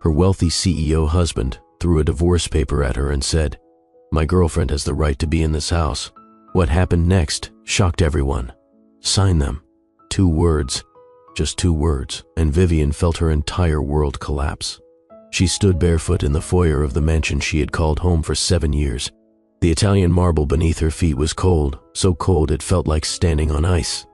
Her wealthy CEO husband threw a divorce paper at her and said, "My girlfriend has the right to be in this house." What happened next shocked everyone. "Sign them." 2 words, just 2 words, and Vivian felt her entire world collapse. She stood barefoot in the foyer of the mansion she had called home for 7 years. The Italian marble beneath her feet was cold, so cold it felt like standing on ice.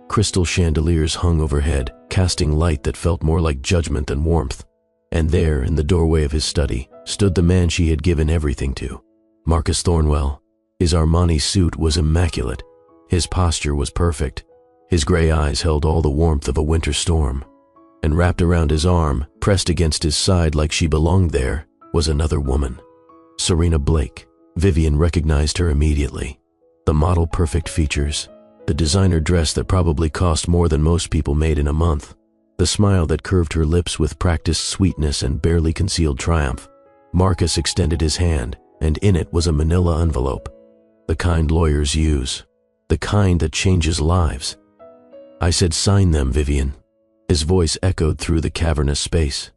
Crystal chandeliers hung overhead, casting light that felt more like judgment than warmth. And there, in the doorway of his study, stood the man she had given everything to, Marcus Thornwell. His Armani suit was immaculate. His posture was perfect. His gray eyes held all the warmth of a winter storm. And wrapped around his arm, pressed against his side like she belonged there, was another woman. Serena Blake. Vivian recognized her immediately. The model-perfect features, the designer dress that probably cost more than most people made in a month, the smile that curved her lips with practiced sweetness and barely concealed triumph. Marcus extended his hand, and in it was a manila envelope. The kind lawyers use. The kind that changes lives. "I said sign them, Vivian." His voice echoed through the cavernous space.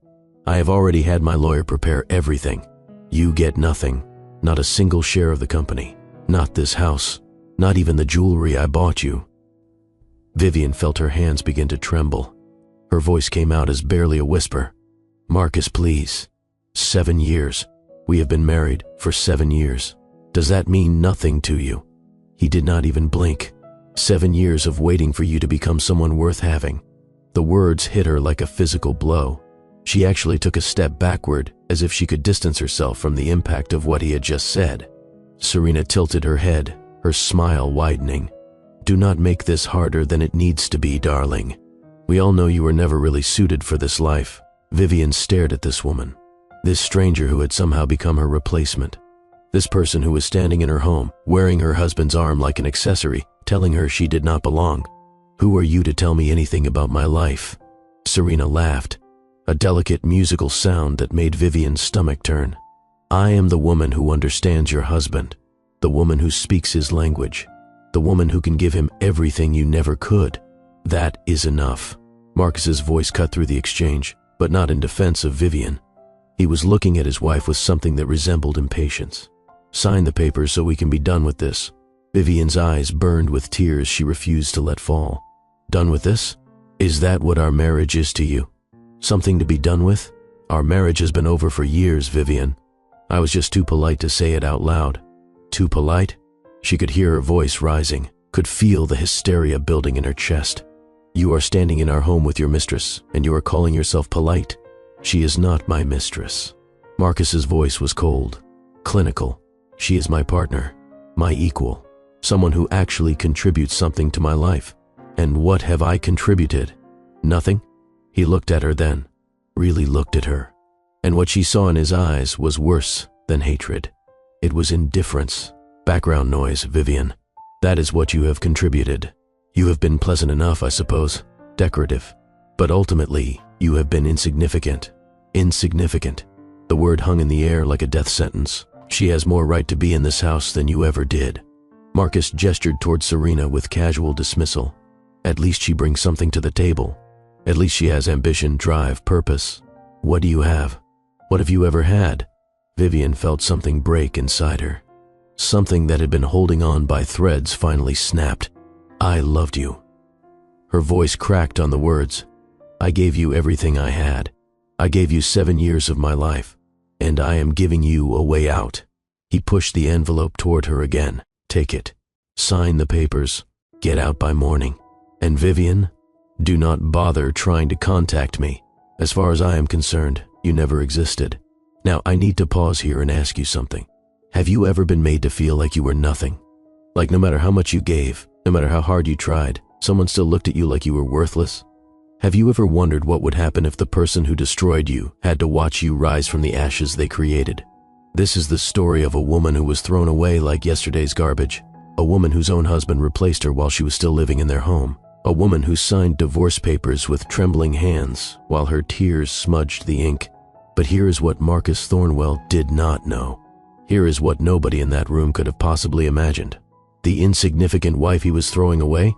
"I have already had my lawyer prepare everything. You get nothing. Not a single share of the company. Not this house. Not even the jewelry I bought you." Vivian felt her hands begin to tremble. Her voice came out as barely a whisper. "Marcus, please. 7 years. We have been married for 7 years. Does that mean nothing to you?" He did not even blink. 7 years of waiting for you to become someone worth having. The words hit her like a physical blow. She actually took a step backward, as if she could distance herself from the impact of what he had just said. Serena tilted her head, her smile widening. "Do not make this harder than it needs to be, darling. We all know you were never really suited for this life." Vivian stared at this woman. This stranger who had somehow become her replacement. This person who was standing in her home, wearing her husband's arm like an accessory, telling her she did not belong. "Who are you to tell me anything about my life?" Serena laughed, a delicate musical sound that made Vivian's stomach turn. "I am the woman who understands your husband, the woman who speaks his language, the woman who can give him everything you never could. That is enough." Marcus's voice cut through the exchange, but not in defense of Vivian. He was looking at his wife with something that resembled impatience. "Sign the papers so we can be done with this." Vivian's eyes burned with tears she refused to let fall. "Done with this? Is that what our marriage is to you? Something to be done with? Our marriage has been over for years, Vivian. I was just too polite to say it out loud." Too polite? She could hear her voice rising, could feel the hysteria building in her chest. "You are standing in our home with your mistress, and you are calling yourself polite. She is not my mistress." Marcus's voice was cold, clinical. "She is my partner, my equal, someone who actually contributes something to my life. And what have I contributed? Nothing?" He looked at her then, really looked at her. And what she saw in his eyes was worse than hatred. It was indifference. "Background noise, Vivian. That is what you have contributed. You have been pleasant enough, I suppose, decorative. But ultimately, you have been insignificant. Insignificant." The word hung in the air like a death sentence. "She has more right to be in this house than you ever did." Marcus gestured toward Serena with casual dismissal. "At least she brings something to the table. At least she has ambition, drive, purpose. What do you have? What have you ever had?" Vivian felt something break inside her. Something that had been holding on by threads finally snapped. "I loved you." Her voice cracked on the words. "I gave you everything I had. I gave you 7 years of my life, and I am giving you a way out." He pushed the envelope toward her again. "Take it. Sign the papers. Get out by morning. And Vivian, do not bother trying to contact me. As far as I am concerned, you never existed. Now, I need to pause here and ask you something. Have you ever been made to feel like you were nothing? Like no matter how much you gave, no matter how hard you tried, someone still looked at you like you were worthless? Have you ever wondered what would happen if the person who destroyed you had to watch you rise from the ashes they created? This is the story of a woman who was thrown away like yesterday's garbage, a woman whose own husband replaced her while she was still living in their home, a woman who signed divorce papers with trembling hands while her tears smudged the ink. But here is what Marcus Thornwell did not know. Here is what nobody in that room could have possibly imagined. The insignificant wife he was throwing away?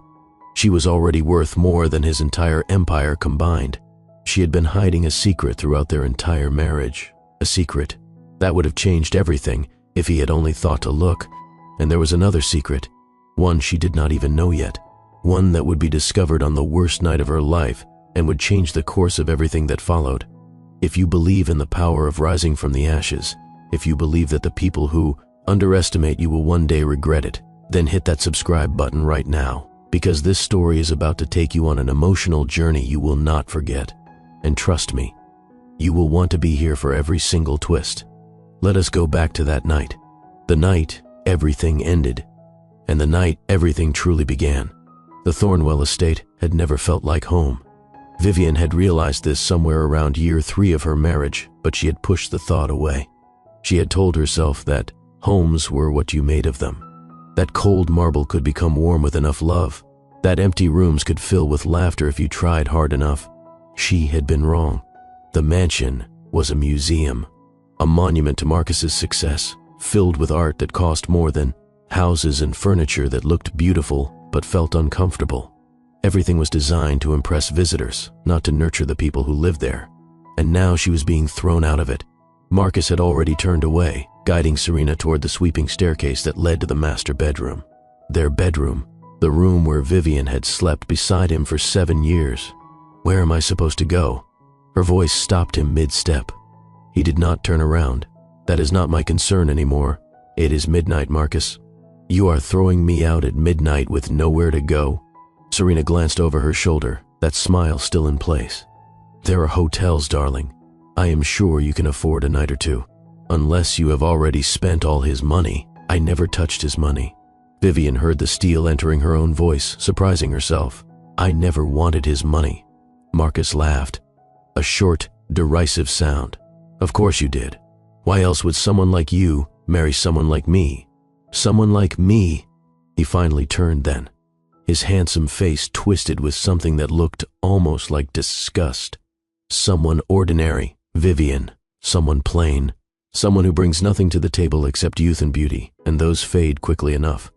She was already worth more than his entire empire combined. She had been hiding a secret throughout their entire marriage, a secret that would have changed everything if he had only thought to look. And there was another secret, one she did not even know yet, one that would be discovered on the worst night of her life and would change the course of everything that followed. If you believe in the power of rising from the ashes, if you believe that the people who underestimate you will one day regret it, then hit that subscribe button right now, because this story is about to take you on an emotional journey you will not forget. And trust me, you will want to be here for every single twist. Let us go back to that night. The night everything ended, and the night everything truly began. The Thornwell estate had never felt like home. Vivian had realized this somewhere around year 3 of her marriage, but she had pushed the thought away. She had told herself that homes were what you made of them, that cold marble could become warm with enough love, that empty rooms could fill with laughter if you tried hard enough. She had been wrong. The mansion was a museum, a monument to Marcus's success, filled with art that cost more than houses and furniture that looked beautiful but felt uncomfortable. Everything was designed to impress visitors, not to nurture the people who lived there. And now she was being thrown out of it. Marcus had already turned away, guiding Serena toward the sweeping staircase that led to the master bedroom. Their bedroom, the room where Vivian had slept beside him for 7 years. Where am I supposed to go? Her voice stopped him mid-step. He did not turn around. That is not my concern anymore. It is midnight, Marcus. You are throwing me out at midnight with nowhere to go? Serena glanced over her shoulder, that smile still in place. There are hotels, darling. I am sure you can afford a night or two. Unless you have already spent all his money. I never touched his money. Vivian heard the steel entering her own voice, surprising herself. I never wanted his money. Marcus laughed. A short, derisive sound. Of course you did. Why else would someone like you marry someone like me? Someone like me? He finally turned then. His handsome face twisted with something that looked almost like disgust. Someone ordinary, Vivian. Someone plain. Someone who brings nothing to the table except youth and beauty, and those fade quickly enough.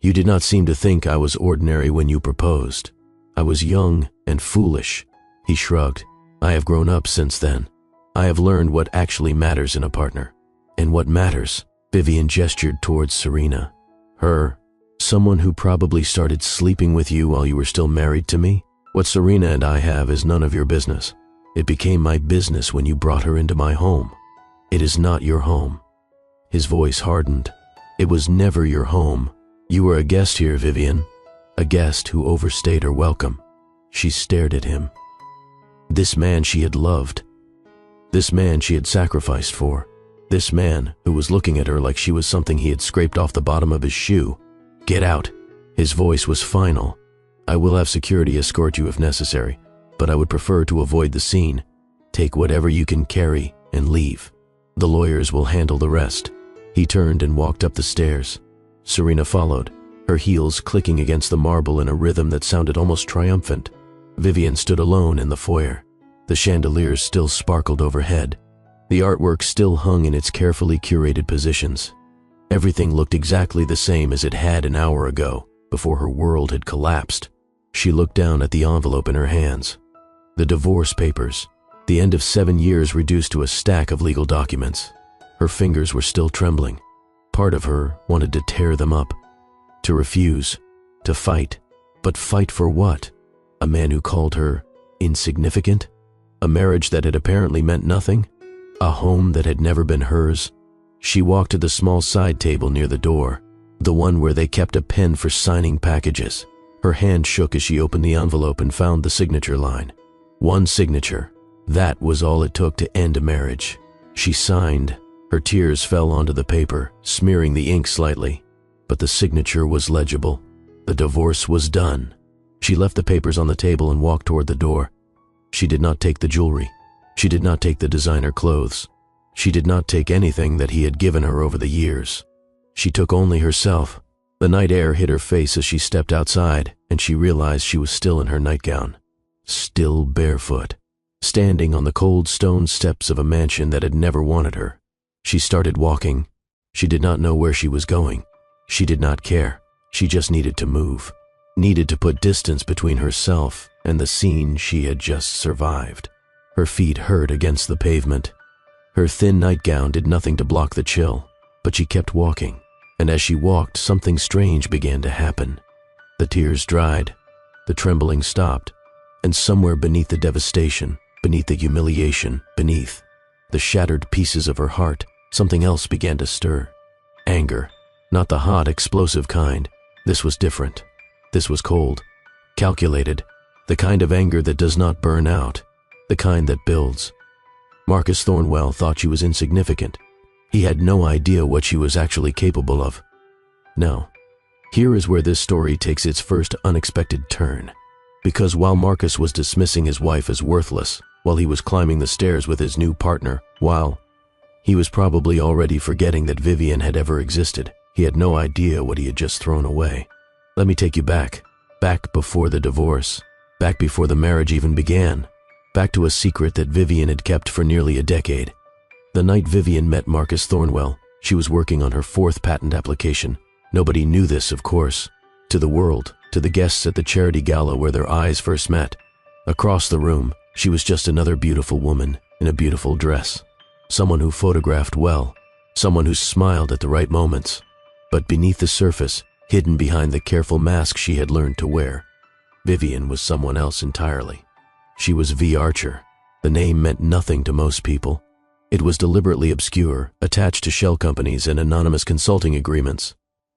You did not seem to think I was ordinary when you proposed. I was young and foolish. He shrugged. I have grown up since then. I have learned what actually matters in a partner. And what matters? Vivian gestured towards Serena. Her. Someone who probably started sleeping with you while you were still married to me? What Serena and I have is none of your business. It became my business when you brought her into my home. It is not your home. His voice hardened. It was never your home. You were a guest here, Vivian. A guest who overstayed her welcome. She stared at him. This man she had loved. This man she had sacrificed for. This man who was looking at her like she was something he had scraped off the bottom of his shoe. Get out. His voice was final. I will have security escort you if necessary, but I would prefer to avoid the scene. Take whatever you can carry and leave. The lawyers will handle the rest. He turned and walked up the stairs. Serena followed, her heels clicking against the marble in a rhythm that sounded almost triumphant. Vivian stood alone in the foyer. The chandeliers still sparkled overhead. The artwork still hung in its carefully curated positions. Everything looked exactly the same as it had an hour ago, before her world had collapsed. She looked down at the envelope in her hands. The divorce papers, the end of 7 years reduced to a stack of legal documents. Her fingers were still trembling. Part of her wanted to tear them up, to refuse, to fight. But fight for what? A man who called her insignificant? A marriage that had apparently meant nothing? A home that had never been hers? She walked to the small side table near the door, the one where they kept a pen for signing packages. Her hand shook as she opened the envelope and found the signature line. One signature. That was all it took to end a marriage. She signed. Her tears fell onto the paper, smearing the ink slightly. But the signature was legible. The divorce was done. She left the papers on the table and walked toward the door. She did not take the jewelry. She did not take the designer clothes. She did not take anything that he had given her over the years. She took only herself. The night air hit her face as she stepped outside, and she realized she was still in her nightgown. Still barefoot. Standing on the cold stone steps of a mansion that had never wanted her. She started walking. She did not know where she was going. She did not care. She just needed to move. Needed to put distance between herself and the scene she had just survived. Her feet hurt against the pavement. Her thin nightgown did nothing to block the chill, but she kept walking, and as she walked, something strange began to happen. The tears dried, the trembling stopped, and somewhere beneath the devastation, beneath the humiliation, beneath the shattered pieces of her heart, something else began to stir. Anger, not the hot, explosive kind. This was different. This was cold, calculated, the kind of anger that does not burn out, the kind that builds. Marcus Thornwell thought she was insignificant. He had no idea what she was actually capable of. Now, here is where this story takes its first unexpected turn. Because while Marcus was dismissing his wife as worthless, while he was climbing the stairs with his new partner, while he was probably already forgetting that Vivian had ever existed, he had no idea what he had just thrown away. Let me take you back before the divorce, back before the marriage even began, back to a secret that Vivian had kept for nearly a decade. The night Vivian met Marcus Thornwell, she was working on her 4th patent application. Nobody knew this, of course. To the world, to the guests at the charity gala where their eyes first met. Across the room, she was just another beautiful woman in a beautiful dress. Someone who photographed well, someone who smiled at the right moments. But beneath the surface, hidden behind the careful mask she had learned to wear, Vivian was someone else entirely. She was V. Archer. The name meant nothing to most people. It was deliberately obscure, attached to shell companies and anonymous consulting agreements.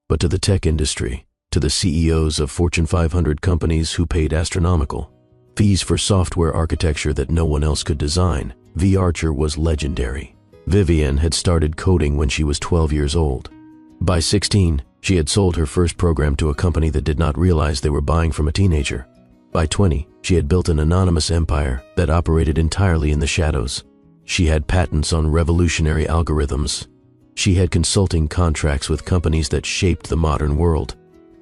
But to the tech industry, to the CEOs of Fortune 500 companies who paid astronomical fees for software architecture that no one else could design, V. Archer was legendary. Vivian had started coding when she was 12 years old. By 16, she had sold her first program to a company that did not realize they were buying from a teenager. By 20, she had built an anonymous empire that operated entirely in the shadows. She had patents on revolutionary algorithms. She had consulting contracts with companies that shaped the modern world.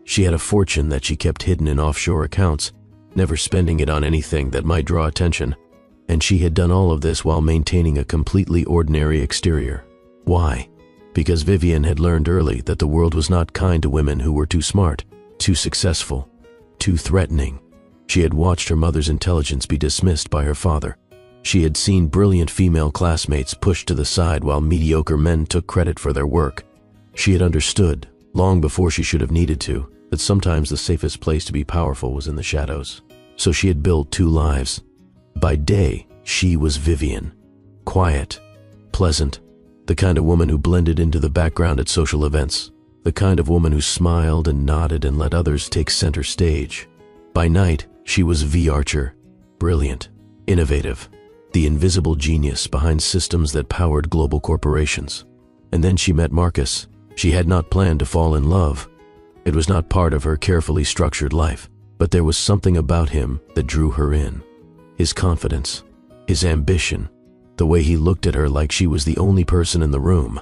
She had a fortune that she kept hidden in offshore accounts, never spending it on anything that might draw attention. And she had done all of this while maintaining a completely ordinary exterior. Why? Because Vivian had learned early that the world was not kind to women who were too smart, too successful, too threatening. She had watched her mother's intelligence be dismissed by her father. She had seen brilliant female classmates pushed to the side while mediocre men took credit for their work. She had understood, long before she should have needed to, that sometimes the safest place to be powerful was in the shadows. So she had built 2 lives. By day, she was Vivian. Quiet, pleasant, the kind of woman who blended into the background at social events, the kind of woman who smiled and nodded and let others take center stage. By night, she was V. Archer, brilliant, innovative, the invisible genius behind systems that powered global corporations. And then she met Marcus. She had not planned to fall in love. It was not part of her carefully structured life, but there was something about him that drew her in. His confidence, his ambition, the way he looked at her like she was the only person in the room.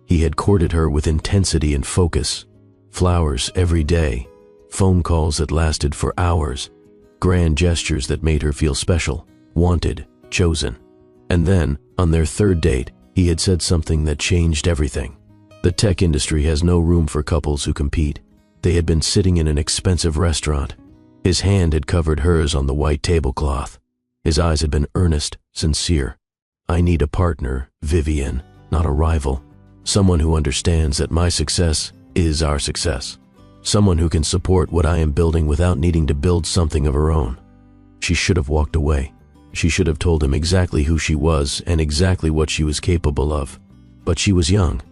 He had courted her with intensity and focus. Flowers every day, phone calls that lasted for hours, grand gestures that made her feel special, wanted, chosen. And then, on their 3rd date, he had said something that changed everything. The tech industry has no room for couples who compete. They had been sitting in an expensive restaurant. His hand had covered hers on the white tablecloth. His eyes had been earnest, sincere. I need a partner, Vivian, not a rival. Someone who understands that my success is our success. Someone who can support what I am building without needing to build something of her own. She should have walked away. She should have told him exactly who she was and exactly what she was capable of. But she was young.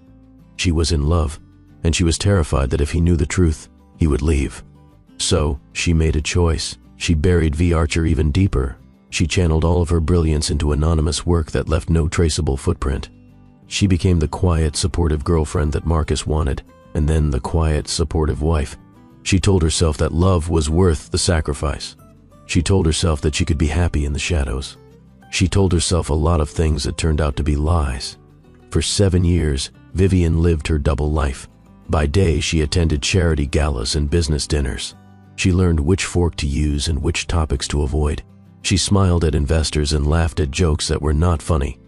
She was in love, and she was terrified that if he knew the truth, he would leave. So, she made a choice. She buried V. Archer even deeper. She channeled all of her brilliance into anonymous work that left no traceable footprint. She became the quiet, supportive girlfriend that Marcus wanted, and then the quiet, supportive wife. She told herself that love was worth the sacrifice. She told herself that she could be happy in the shadows. She told herself a lot of things that turned out to be lies. For 7 years, Vivian lived her double life. By day, she attended charity galas and business dinners. She learned which fork to use and which topics to avoid. She smiled at investors and laughed at jokes that were not funny.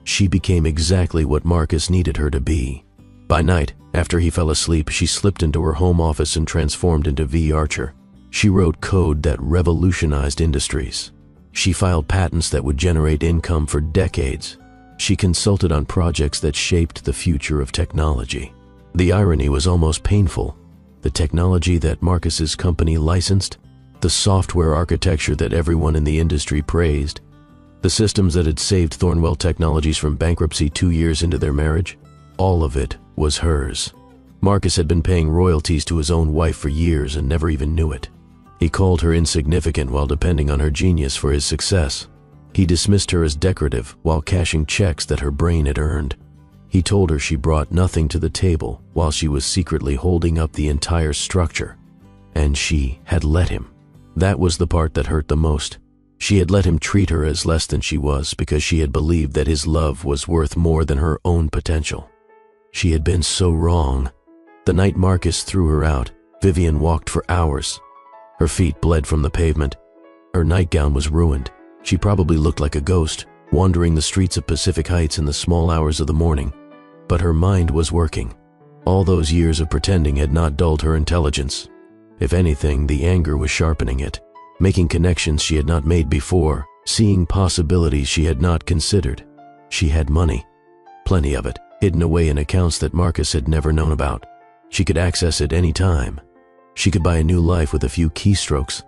She became exactly what Marcus needed her to be. By night, after he fell asleep, she slipped into her home office and transformed into V. Archer. She wrote code that revolutionized industries. She filed patents that would generate income for decades. She consulted on projects that shaped the future of technology. The irony was almost painful. The technology that Marcus's company licensed, the software architecture that everyone in the industry praised, the systems that had saved Thornwell Technologies from bankruptcy 2 years into their marriage, all of it was hers. Marcus had been paying royalties to his own wife for years and never even knew it. He called her insignificant while depending on her genius for his success. He dismissed her as decorative while cashing checks that her brain had earned. He told her she brought nothing to the table while she was secretly holding up the entire structure. And she had let him. That was the part that hurt the most. She had let him treat her as less than she was because she had believed that his love was worth more than her own potential. She had been so wrong. The night Marcus threw her out, Vivian walked for hours. Her feet bled from the pavement. Her nightgown was ruined. She probably looked like a ghost, wandering the streets of Pacific Heights in the small hours of the morning. But her mind was working. All those years of pretending had not dulled her intelligence. If anything, the anger was sharpening it, making connections she had not made before, seeing possibilities she had not considered. She had money, plenty of it, hidden away in accounts that Marcus had never known about. She could access it any time. She could buy a new life with a few keystrokes,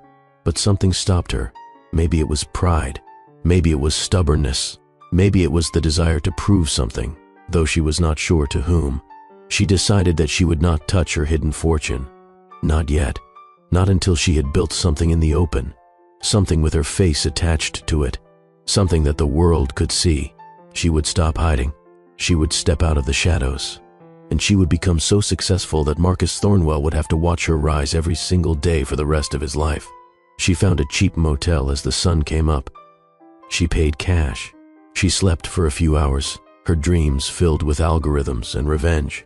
but something stopped her. Maybe it was pride. Maybe it was stubbornness. Maybe it was the desire to prove something, though she was not sure to whom. She decided that she would not touch her hidden fortune. Not yet. Not until she had built something in the open. Something with her face attached to it. Something that the world could see. She would stop hiding. She would step out of the shadows. And she would become so successful that Marcus Thornwell would have to watch her rise every single day for the rest of his life. She found a cheap motel as the sun came up. She paid cash. She slept for a few hours, her dreams filled with algorithms and revenge.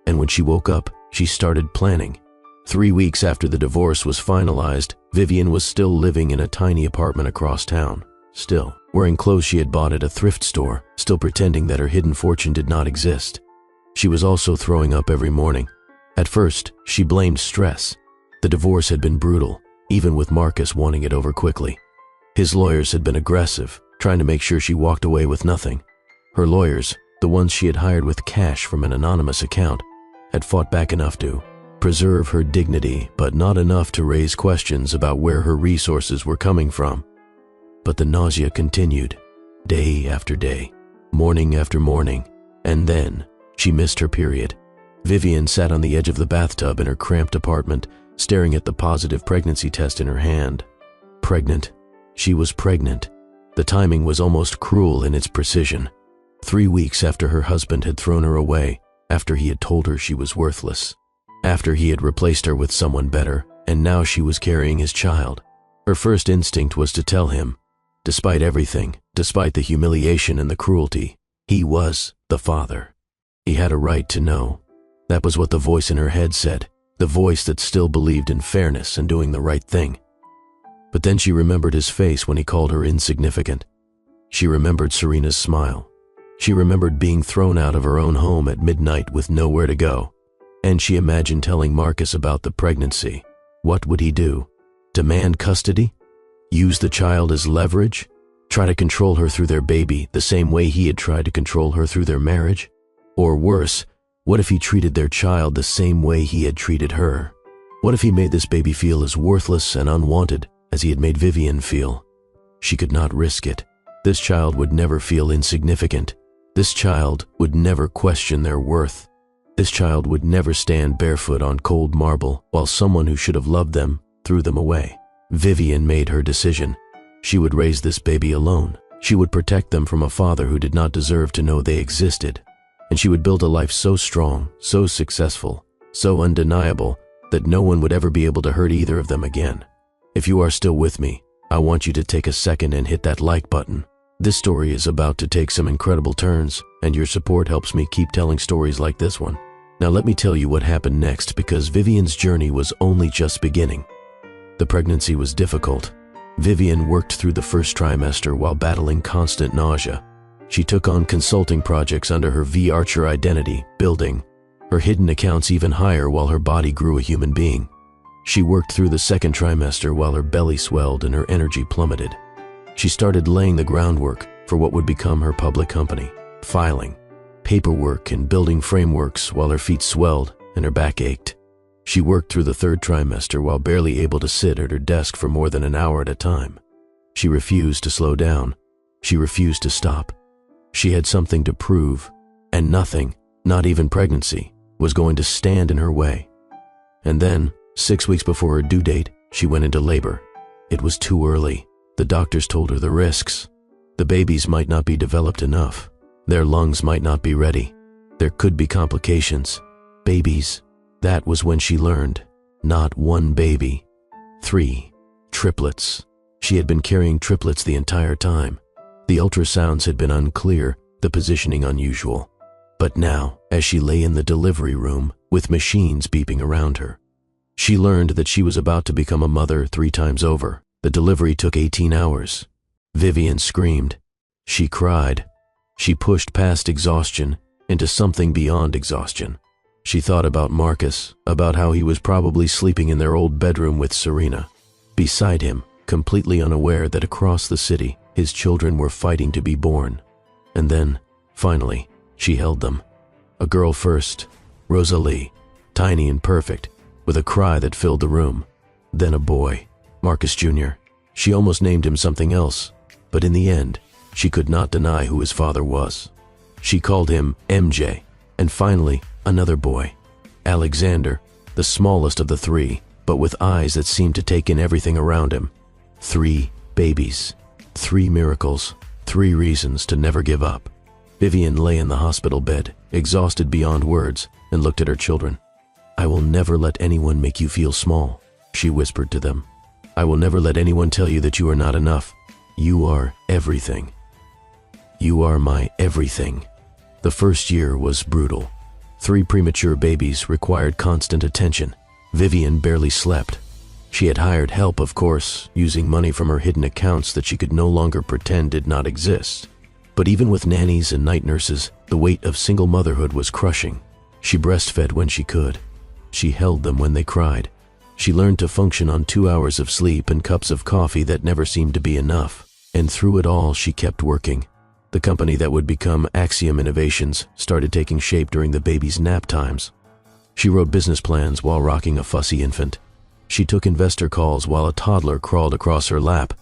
And when she woke up, she started planning. 3 weeks after the divorce was finalized, Vivian was still living in a tiny apartment across town. Still, wearing clothes she had bought at a thrift store, still pretending that her hidden fortune did not exist. She was also throwing up every morning. At first, she blamed stress. The divorce had been brutal, even with Marcus wanting it over quickly. His lawyers had been aggressive, trying to make sure she walked away with nothing. Her lawyers, the ones she had hired with cash from an anonymous account, had fought back enough to preserve her dignity, but not enough to raise questions about where her resources were coming from. But the nausea continued, day after day, morning after morning, and then she missed her period. Vivian sat on the edge of the bathtub in her cramped apartment, staring at the positive pregnancy test in her hand. Pregnant. She was pregnant. The timing was almost cruel in its precision. 3 weeks after her husband had thrown her away, after he had told her she was worthless, after he had replaced her with someone better, and now she was carrying his child. Her first instinct was to tell him. Despite everything, despite the humiliation and the cruelty, he was the father. He had a right to know. That was what the voice in her head said, the voice that still believed in fairness and doing the right thing. But then she remembered his face when he called her insignificant. She remembered Serena's smile. She remembered being thrown out of her own home at midnight with nowhere to go. And she imagined telling Marcus about the pregnancy. What would he do? Demand custody? Use the child as leverage? Try to control her through their baby the same way he had tried to control her through their marriage? Or worse, what if he treated their child the same way he had treated her? What if he made this baby feel as worthless and unwanted as he had made Vivian feel? She could not risk it. This child would never feel insignificant. This child would never question their worth. This child would never stand barefoot on cold marble while someone who should have loved them threw them away. Vivian made her decision. She would raise this baby alone. She would protect them from a father who did not deserve to know they existed. And she would build a life so strong, so successful, so undeniable that no one would ever be able to hurt either of them again. If you are still with me, I want you to take a second and hit that like button. This story is about to take some incredible turns, and your support helps me keep telling stories like this one. Now let me tell you what happened next, because Vivian's journey was only just beginning. The pregnancy was difficult. Vivian worked through the first trimester while battling constant nausea. She took on consulting projects under her V. Archer identity, building her hidden accounts even higher while her body grew a human being. She worked through the second trimester while her belly swelled and her energy plummeted. She started laying the groundwork for what would become her public company, filing, paperwork, and building frameworks while her feet swelled and her back ached. She worked through the third trimester while barely able to sit at her desk for more than an hour at a time. She refused to slow down. She refused to stop. She had something to prove, and nothing, not even pregnancy, was going to stand in her way. And then, 6 weeks before her due date, she went into labor. It was too early. The doctors told her the risks. The babies might not be developed enough. Their lungs might not be ready. There could be complications. Babies. That was when she learned. Not one baby. 3. Triplets. She had been carrying triplets the entire time. The ultrasounds had been unclear, the positioning unusual. But now, as she lay in the delivery room, with machines beeping around her, she learned that she was about to become a mother 3 times over. The delivery took 18 hours. Vivian screamed. She cried. She pushed past exhaustion into something beyond exhaustion. She thought about Marcus, about how he was probably sleeping in their old bedroom with Serena. Beside him, completely unaware that across the city, his children were fighting to be born. And then, finally, she held them. A girl first, Rosalie, tiny and perfect, with a cry that filled the room. Then a boy, Marcus Jr. She almost named him something else, but in the end, she could not deny who his father was. She called him MJ, and finally, another boy, Alexander, the smallest of the 3, but with eyes that seemed to take in everything around him. 3 babies, 3 miracles, 3 reasons to never give up. Vivian lay in the hospital bed, exhausted beyond words, and looked at her children. "I will never let anyone make you feel small," she whispered to them. "I will never let anyone tell you that you are not enough. You are everything. You are my everything." The first year was brutal. 3 premature babies required constant attention. Vivian barely slept. She had hired help, of course, using money from her hidden accounts that she could no longer pretend did not exist. But even with nannies and night nurses, the weight of single motherhood was crushing. She breastfed when she could. She held them when they cried. She learned to function on 2 hours of sleep and cups of coffee that never seemed to be enough. And through it all, she kept working. The company that would become Axiom Innovations started taking shape during the baby's nap times. She wrote business plans while rocking a fussy infant. She took investor calls while a toddler crawled across her lap.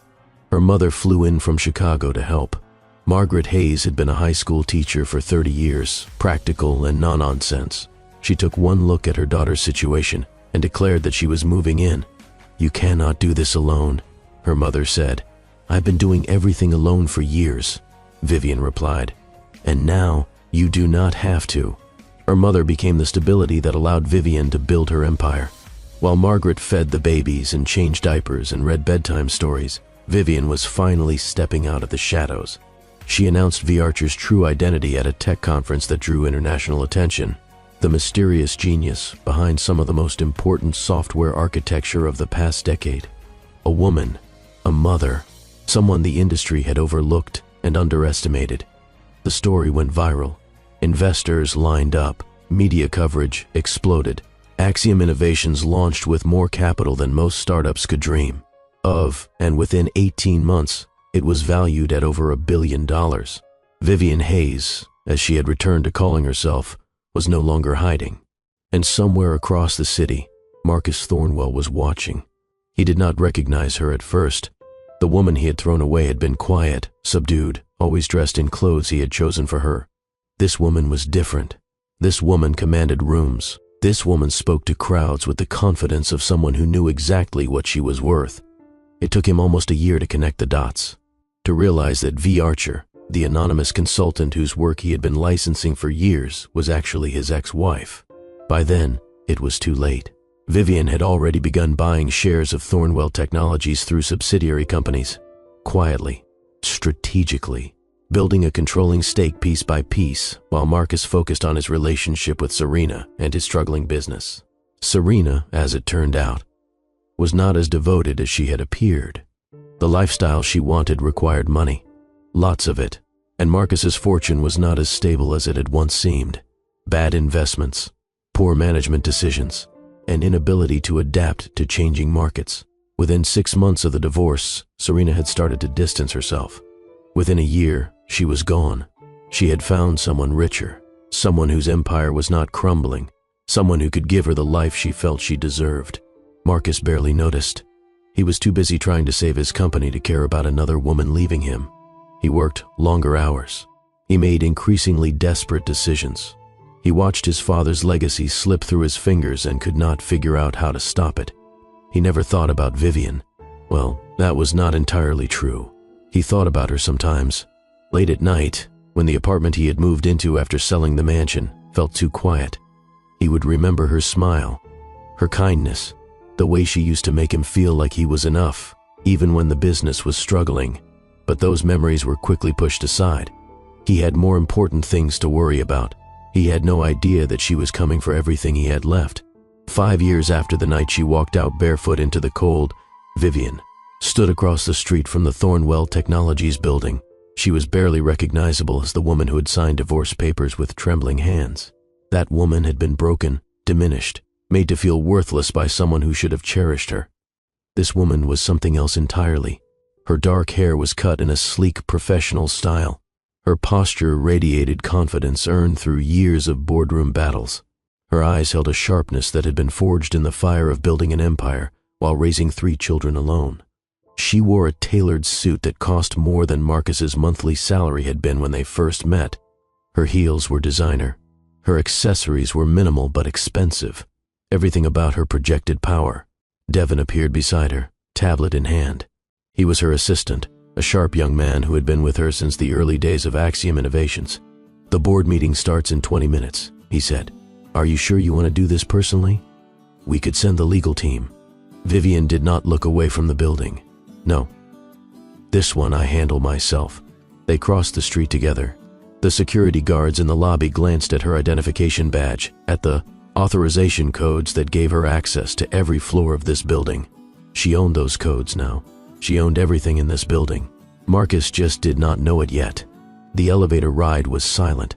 Her mother flew in from Chicago to help. Margaret Hayes had been a high school teacher for 30 years, practical and no-nonsense. She took one look at her daughter's situation and declared that she was moving in. "You cannot do this alone," her mother said. "I've been doing everything alone for years," Vivian replied. "And now you do not have to." Her mother became the stability that allowed Vivian to build her empire. While Margaret fed the babies and changed diapers and read bedtime stories, Vivian was finally stepping out of the shadows. She announced V. Archer's true identity at a tech conference that drew international attention. The mysterious genius behind some of the most important software architecture of the past decade. A woman, a mother, someone the industry had overlooked and underestimated. The story went viral. Investors lined up. Media coverage exploded. Axiom Innovations launched with more capital than most startups could dream of, and within 18 months, it was valued at over $1 billion. Vivian Hayes, as she had returned to calling herself, was no longer hiding. And somewhere across the city, Marcus Thornwell was watching. He did not recognize her at first. The woman he had thrown away had been quiet, subdued, always dressed in clothes he had chosen for her. This woman was different. This woman commanded rooms. This woman spoke to crowds with the confidence of someone who knew exactly what she was worth. It took him almost a year to connect the dots, to realize that V. Archer, the anonymous consultant whose work he had been licensing for years, was actually his ex-wife. By then, it was too late. Vivian had already begun buying shares of Thornwell Technologies through subsidiary companies, quietly, strategically, building a controlling stake piece by piece, while Marcus focused on his relationship with Serena and his struggling business. Serena, as it turned out, was not as devoted as she had appeared. The lifestyle she wanted required money, lots of it, and Marcus's fortune was not as stable as it had once seemed. Bad investments, poor management decisions, an inability to adapt to changing markets. Within 6 months of the divorce, Serena had started to distance herself. Within a year, she was gone. She had found someone richer, someone whose empire was not crumbling, someone who could give her the life she felt she deserved. Marcus barely noticed. He was too busy trying to save his company to care about another woman leaving him. He worked longer hours. He made increasingly desperate decisions. He watched his father's legacy slip through his fingers and could not figure out how to stop it. He never thought about Vivian. Well, that was not entirely true. He thought about her sometimes. Late at night, when the apartment he had moved into after selling the mansion felt too quiet, he would remember her smile, her kindness, the way she used to make him feel like he was enough, even when the business was struggling. But those memories were quickly pushed aside. He had more important things to worry about. He had no idea that she was coming for everything he had left. 5 years after the night she walked out barefoot into the cold, Vivian stood across the street from the Thornwell Technologies building. She was barely recognizable as the woman who had signed divorce papers with trembling hands. That woman had been broken, diminished, made to feel worthless by someone who should have cherished her. This woman was something else entirely. Her dark hair was cut in a sleek, professional style. Her posture radiated confidence earned through years of boardroom battles. Her eyes held a sharpness that had been forged in the fire of building an empire while raising 3 children alone. She wore a tailored suit that cost more than Marcus's monthly salary had been when they first met. Her heels were designer. Her accessories were minimal but expensive. Everything about her projected power. Devin appeared beside her, tablet in hand. He was her assistant, a sharp young man who had been with her since the early days of Axiom Innovations. "The board meeting starts in 20 minutes, he said. "Are you sure you want to do this personally? We could send the legal team." Vivian did not look away from the building. "No. This one I handle myself." They crossed the street together. The security guards in the lobby glanced at her identification badge, at the authorization codes that gave her access to every floor of this building. She owned those codes now. She owned everything in this building. Marcus just did not know it yet. The elevator ride was silent.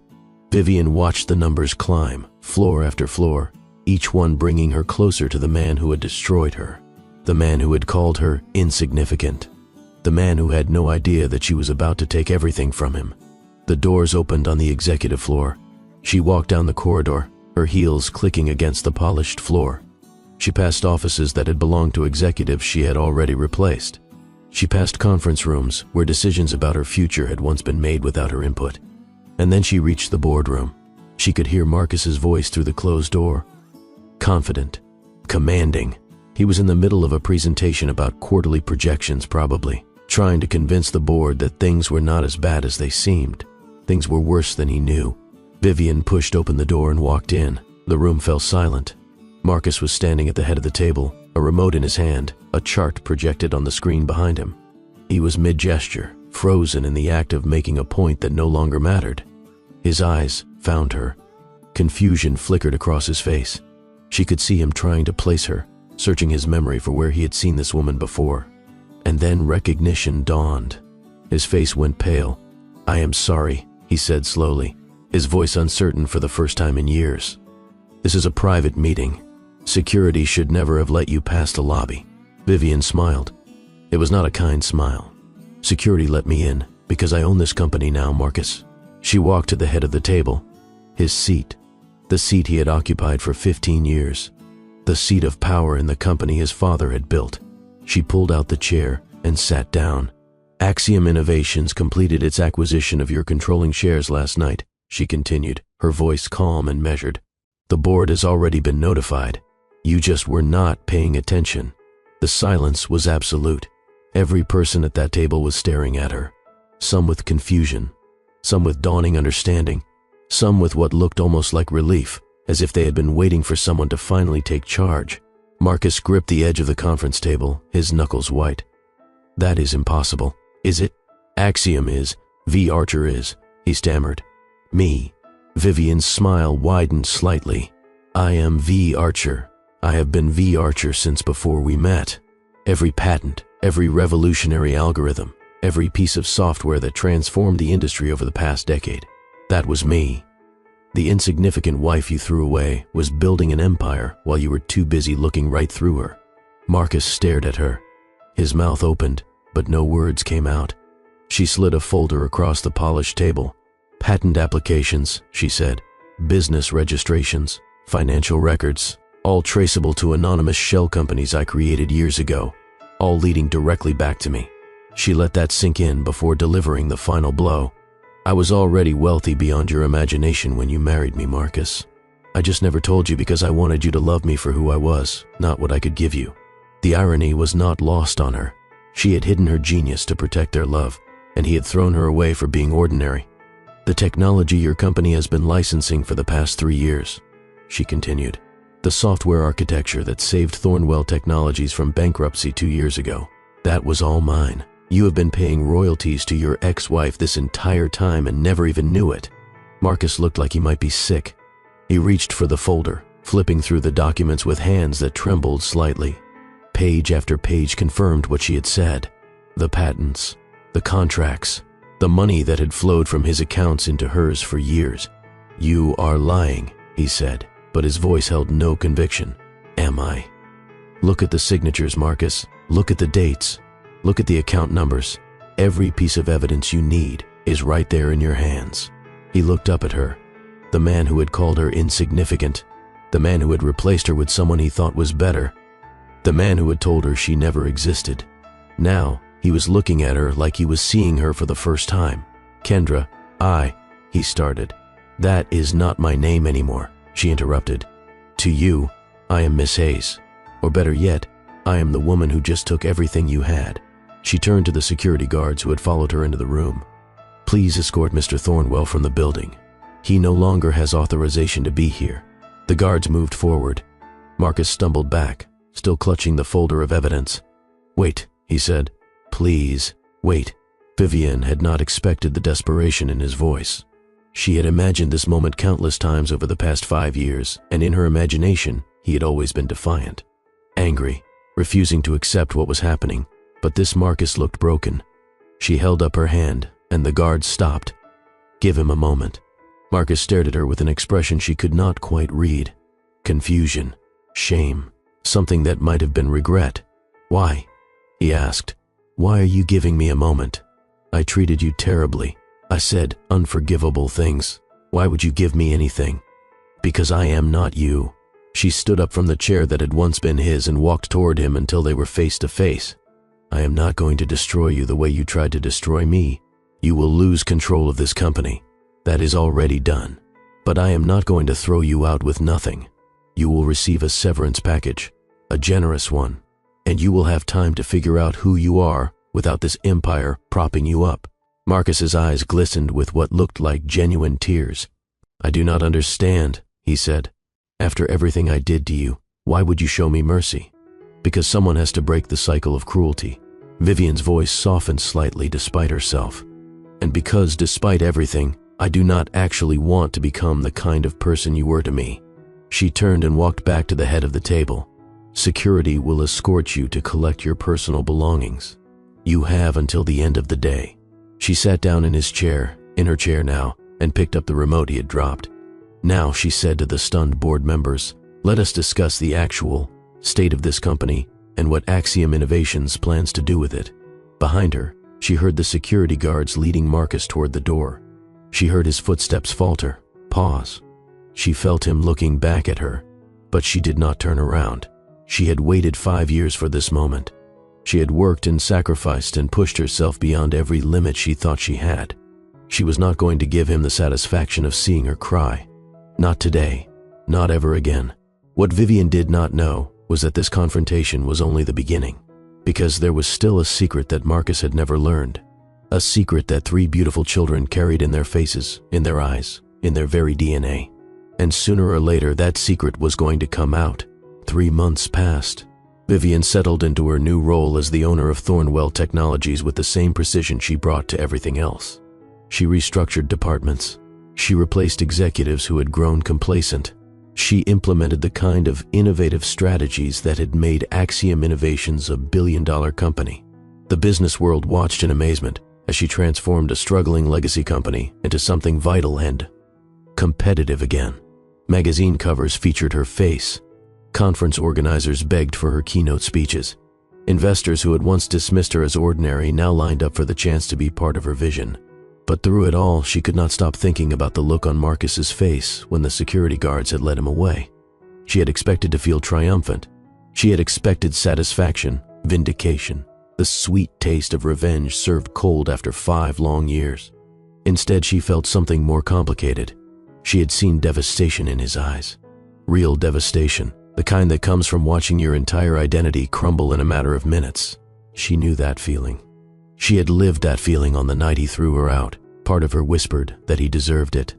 Vivian watched the numbers climb, floor after floor, each one bringing her closer to the man who had destroyed her, the man who had called her insignificant, the man who had no idea that she was about to take everything from him. The doors opened on the executive floor. She walked down the corridor, her heels clicking against the polished floor. She passed offices that had belonged to executives she had already replaced. She passed conference rooms where decisions about her future had once been made without her input. And then she reached the boardroom. She could hear Marcus's voice through the closed door. Confident, commanding. He was in the middle of a presentation about quarterly projections probably, trying to convince the board that things were not as bad as they seemed. Things were worse than he knew. Vivian pushed open the door and walked in. The room fell silent. Marcus was standing at the head of the table, a remote in his hand, a chart projected on the screen behind him. He was mid-gesture, frozen in the act of making a point that no longer mattered. His eyes found her. Confusion flickered across his face. She could see him trying to place her, searching his memory for where he had seen this woman before. And then recognition dawned. His face went pale. "I am sorry," he said slowly, his voice uncertain for the first time in years. "This is a private meeting. Security should never have let you past the lobby." Vivian smiled. It was not a kind smile. "Security let me in because I own this company now, Marcus." She walked to the head of the table. His seat. The seat he had occupied for 15 years. The seat of power in the company his father had built. She pulled out the chair and sat down. "Axiom Innovations completed its acquisition of your controlling shares last night," she continued, her voice calm and measured. "The board has already been notified. You just were not paying attention." The silence was absolute. Every person at that table was staring at her, some with confusion, some with dawning understanding, some with what looked almost like relief, as if they had been waiting for someone to finally take charge. Marcus gripped the edge of the conference table, his knuckles white. "That is impossible, is it?" "Axiom is, V. Archer is," he stammered. "Me." Vivian's smile widened slightly. "I am V. Archer. I have been V. Archer since before we met. Every patent, every revolutionary algorithm, every piece of software that transformed the industry over the past decade. That was me. The insignificant wife you threw away was building an empire while you were too busy looking right through her." Marcus stared at her, His mouth opened, but no words came out. She slid a folder across the polished table. "Patent applications," she said. "Business registrations, financial records, all traceable to anonymous shell companies I created years ago, all leading directly back to me." She let that sink in before delivering the final blow. "I was already wealthy beyond your imagination when you married me, Marcus. I just never told you because I wanted you to love me for who I was, not what I could give you." The irony was not lost on her. She had hidden her genius to protect their love, and he had thrown her away for being ordinary. "The technology your company has been licensing for the past 3 years," she continued. "The software architecture that saved Thornwell Technologies from bankruptcy 2 years ago. That was all mine. You have been paying royalties to your ex-wife this entire time and never even knew it." Marcus looked like he might be sick. He reached for the folder, flipping through the documents with hands that trembled slightly. Page after page confirmed what she had said. The patents, the contracts, the money that had flowed from his accounts into hers for years. "You are lying," he said, but his voice held no conviction. "Am I?" "Look at the signatures, Marcus. Look at the dates. Look at the account numbers. Every piece of evidence you need is right there in your hands." He looked up at her. The man who had called her insignificant, the man who had replaced her with someone he thought was better, the man who had told her she never existed. Now, he was looking at her like he was seeing her for the first time. "Kendra, he started. "That is not my name anymore," she interrupted. "To you, I am Miss Hayes. Or better yet, I am the woman who just took everything you had." She turned to the security guards who had followed her into the room. "Please escort Mr. Thornwell from the building. He no longer has authorization to be here." The guards moved forward. Marcus stumbled back, still clutching the folder of evidence. "Wait," he said. "Please, wait." Vivian had not expected the desperation in his voice. She had imagined this moment countless times over the past 5 years, and in her imagination, he had always been defiant, angry, refusing to accept what was happening. But this Marcus looked broken. She held up her hand, and the guards stopped. "Give him a moment." Marcus stared at her with an expression she could not quite read. Confusion, shame, something that might have been regret. "Why?" he asked. "Why are you giving me a moment? I treated you terribly. I said unforgivable things. Why would you give me anything?" "Because I am not you." She stood up from the chair that had once been his and walked toward him until they were face to face. "I am not going to destroy you the way you tried to destroy me. You will lose control of this company. That is already done. But I am not going to throw you out with nothing. You will receive a severance package, a generous one, and you will have time to figure out who you are without this empire propping you up." Marcus's eyes glistened with what looked like genuine tears. "I do not understand," he said. "After everything I did to you, why would you show me mercy?" "Because someone has to break the cycle of cruelty." Vivian's voice softened slightly despite herself. "And because, despite everything, I do not actually want to become the kind of person you were to me." She turned and walked back to the head of the table. "Security will escort you to collect your personal belongings. You have until the end of the day." She sat down in her chair now, and picked up the remote he had dropped. "Now," she said to the stunned board members, "let us discuss the actual state of this company and what Axiom Innovations plans to do with it." Behind her, she heard the security guards leading Marcus toward the door. She heard his footsteps falter, pause. She felt him looking back at her, but she did not turn around. She had waited 5 years for this moment. She had worked and sacrificed and pushed herself beyond every limit she thought she had. She was not going to give him the satisfaction of seeing her cry. Not today, not ever again. What Vivian did not know was that this confrontation was only the beginning, because there was still a secret that Marcus had never learned, a secret that 3 beautiful children carried in their faces, in their eyes, in their very DNA. And sooner or later that secret was going to come out. 3 months passed. Vivian settled into her new role as the owner of Thornwell Technologies with the same precision she brought to everything else. She restructured departments. She replaced executives who had grown complacent. She implemented the kind of innovative strategies that had made Axiom Innovations a billion-dollar company. The business world watched in amazement as she transformed a struggling legacy company into something vital and competitive again. Magazine covers featured her face. Conference organizers begged for her keynote speeches. Investors who had once dismissed her as ordinary now lined up for the chance to be part of her vision. But through it all, she could not stop thinking about the look on Marcus's face when the security guards had led him away. She had expected to feel triumphant. She had expected satisfaction, vindication, the sweet taste of revenge served cold after 5 long years. Instead, she felt something more complicated. She had seen devastation in his eyes. Real devastation, the kind that comes from watching your entire identity crumble in a matter of minutes. She knew that feeling. She had lived that feeling on the night he threw her out. Part of her whispered that he deserved it,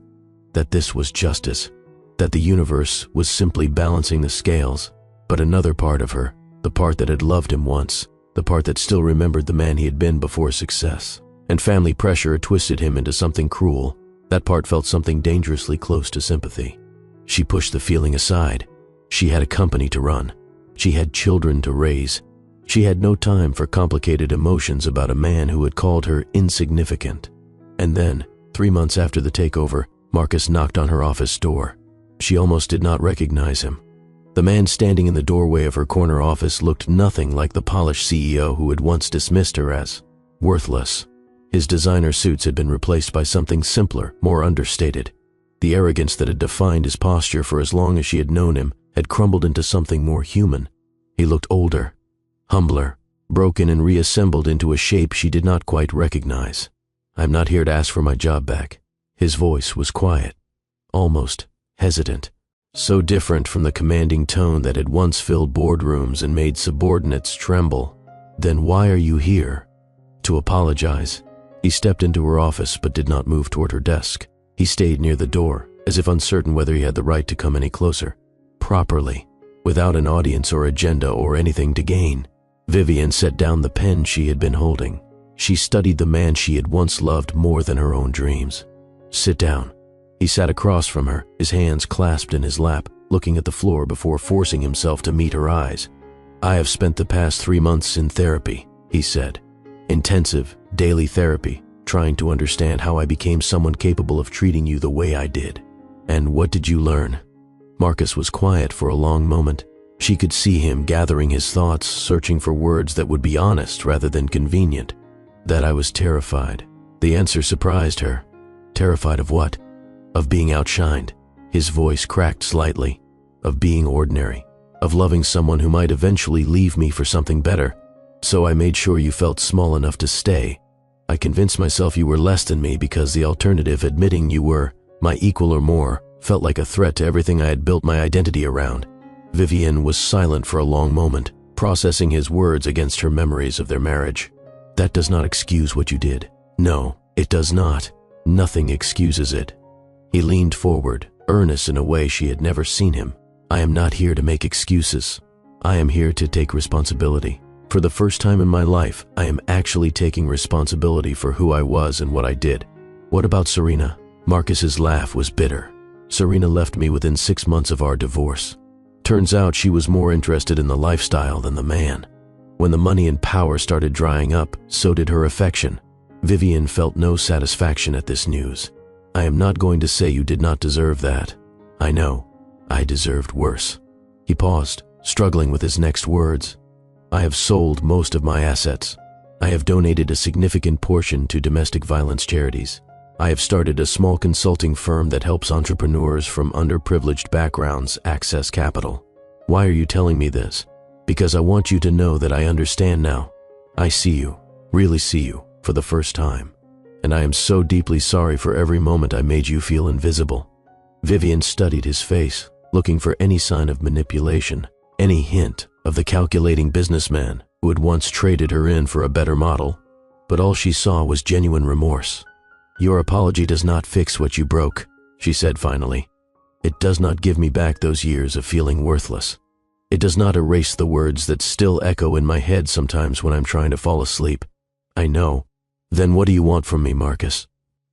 that this was justice, that the universe was simply balancing the scales. But another part of her, the part that had loved him once, the part that still remembered the man he had been before success, and family pressure had twisted him into something cruel, that part felt something dangerously close to sympathy. She pushed the feeling aside. She had a company to run. She had children to raise. She had no time for complicated emotions about a man who had called her insignificant. And then, 3 months after the takeover, Marcus knocked on her office door. She almost did not recognize him. The man standing in the doorway of her corner office looked nothing like the polished CEO who had once dismissed her as worthless. His designer suits had been replaced by something simpler, more understated. The arrogance that had defined his posture for as long as she had known him had crumbled into something more human. He looked older, humbler, broken and reassembled into a shape she did not quite recognize. "I'm not here to ask for my job back." His voice was quiet, almost hesitant, so different from the commanding tone that had once filled boardrooms and made subordinates tremble. "Then why are you here?" "To apologize." He stepped into her office but did not move toward her desk. He stayed near the door, as if uncertain whether he had the right to come any closer. Properly, without an audience or agenda or anything to gain. Vivian set down the pen she had been holding. She studied the man she had once loved more than her own dreams. "Sit down." He sat across from her, his hands clasped in his lap, looking at the floor before forcing himself to meet her eyes. "I have spent the past 3 months in therapy," he said. "Intensive, daily therapy, trying to understand how I became someone capable of treating you the way I did." "And what did you learn?" Marcus was quiet for a long moment. She could see him gathering his thoughts, searching for words that would be honest rather than convenient. "That I was terrified." The answer surprised her. Terrified of what? Of being outshined. His voice cracked slightly. Of being ordinary. Of loving someone who might eventually leave me for something better. "So I made sure you felt small enough to stay. I convinced myself you were less than me because the alternative, admitting you were my equal or more, felt like a threat to everything I had built my identity around." Vivian was silent for a long moment, processing his words against her memories of their marriage. "That does not excuse what you did. No, it does not. Nothing excuses it." He leaned forward, earnest in a way she had never seen him. "I am not here to make excuses. I am here to take responsibility. For the first time in my life, I am actually taking responsibility for who I was and what I did." "What about Serena?" Marcus's laugh was bitter. "Serena left me within 6 months of our divorce. Turns out she was more interested in the lifestyle than the man. When the money and power started drying up, so did her affection." Vivian felt no satisfaction at this news. "I am not going to say you did not deserve that. I know, I deserved worse." He paused, struggling with his next words. "I have sold most of my assets. I have donated a significant portion to domestic violence charities. I have started a small consulting firm that helps entrepreneurs from underprivileged backgrounds access capital. Why are you telling me this? Because I want you to know that I understand now. I see you, really see you, for the first time. And I am so deeply sorry for every moment I made you feel invisible." Vivian studied his face, looking for any sign of manipulation, any hint of the calculating businessman who had once traded her in for a better model. But all she saw was genuine remorse. "Your apology does not fix what you broke," she said finally. "It does not give me back those years of feeling worthless. It does not erase the words that still echo in my head sometimes when I'm trying to fall asleep. I know. Then what do you want from me, Marcus?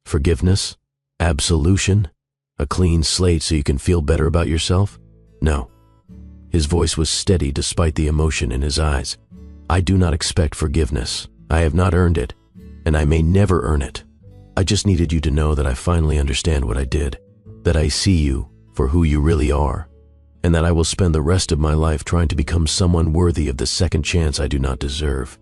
Forgiveness? Absolution? A clean slate so you can feel better about yourself? No." His voice was steady despite the emotion in his eyes. "I do not expect forgiveness. I have not earned it, and I may never earn it. I just needed you to know that I finally understand what I did, that I see you for who you really are, and that I will spend the rest of my life trying to become someone worthy of the second chance I do not deserve.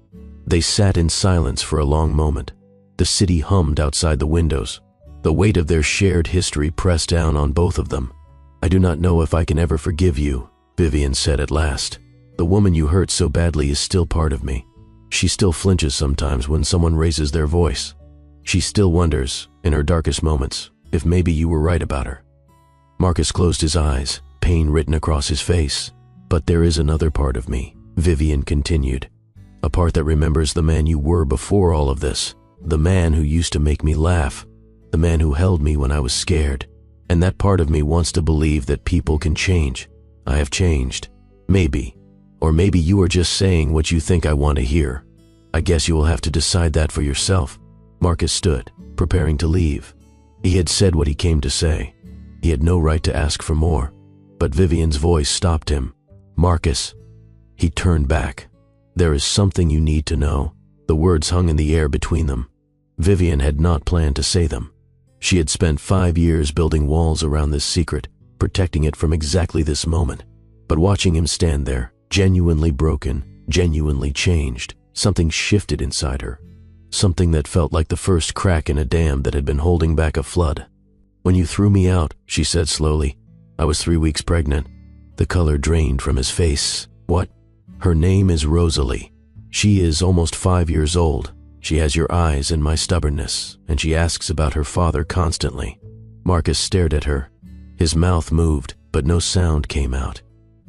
They sat in silence for a long moment. The city hummed outside the windows. The weight of their shared history pressed down on both of them. "I do not know if I can ever forgive you," Vivian said at last. "The woman you hurt so badly is still part of me. She still flinches sometimes when someone raises their voice. She still wonders, in her darkest moments, if maybe you were right about her." Marcus closed his eyes, pain written across his face. "But there is another part of me," Vivian continued. "A part that remembers the man you were before all of this. The man who used to make me laugh. The man who held me when I was scared. And that part of me wants to believe that people can change. I have changed. Maybe. Or maybe you are just saying what you think I want to hear. I guess you will have to decide that for yourself." Marcus stood, preparing to leave. He had said what he came to say. He had no right to ask for more. But Vivian's voice stopped him. "Marcus." He turned back. "There is something you need to know." The words hung in the air between them. Vivian had not planned to say them. She had spent 5 years building walls around this secret, protecting it from exactly this moment. But watching him stand there, genuinely broken, genuinely changed, something shifted inside her. Something that felt like the first crack in a dam that had been holding back a flood. "When you threw me out," she said slowly, "I was 3 weeks pregnant." The color drained from his face. "What?" "Her name is Rosalie. She is almost 5 years old. She has your eyes and my stubbornness, and she asks about her father constantly." Marcus stared at her. His mouth moved, but no sound came out.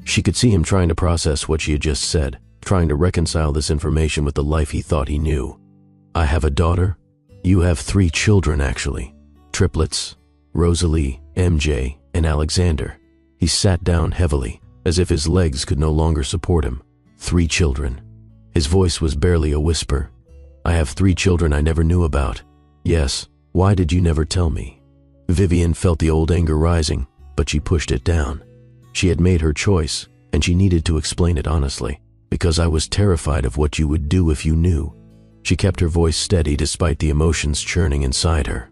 She could see him trying to process what she had just said, trying to reconcile this information with the life he thought he knew. "I have a daughter?" "You have 3 children, actually. Triplets. Rosalie, MJ, and Alexander." He sat down heavily, as if his legs could no longer support him. 3 children. His voice was barely a whisper. "I have 3 children I never knew about." "Yes. Why did you never tell me?" Vivian felt the old anger rising, but she pushed it down. She had made her choice, and she needed to explain it honestly, "because I was terrified of what you would do if you knew." She kept her voice steady despite the emotions churning inside her.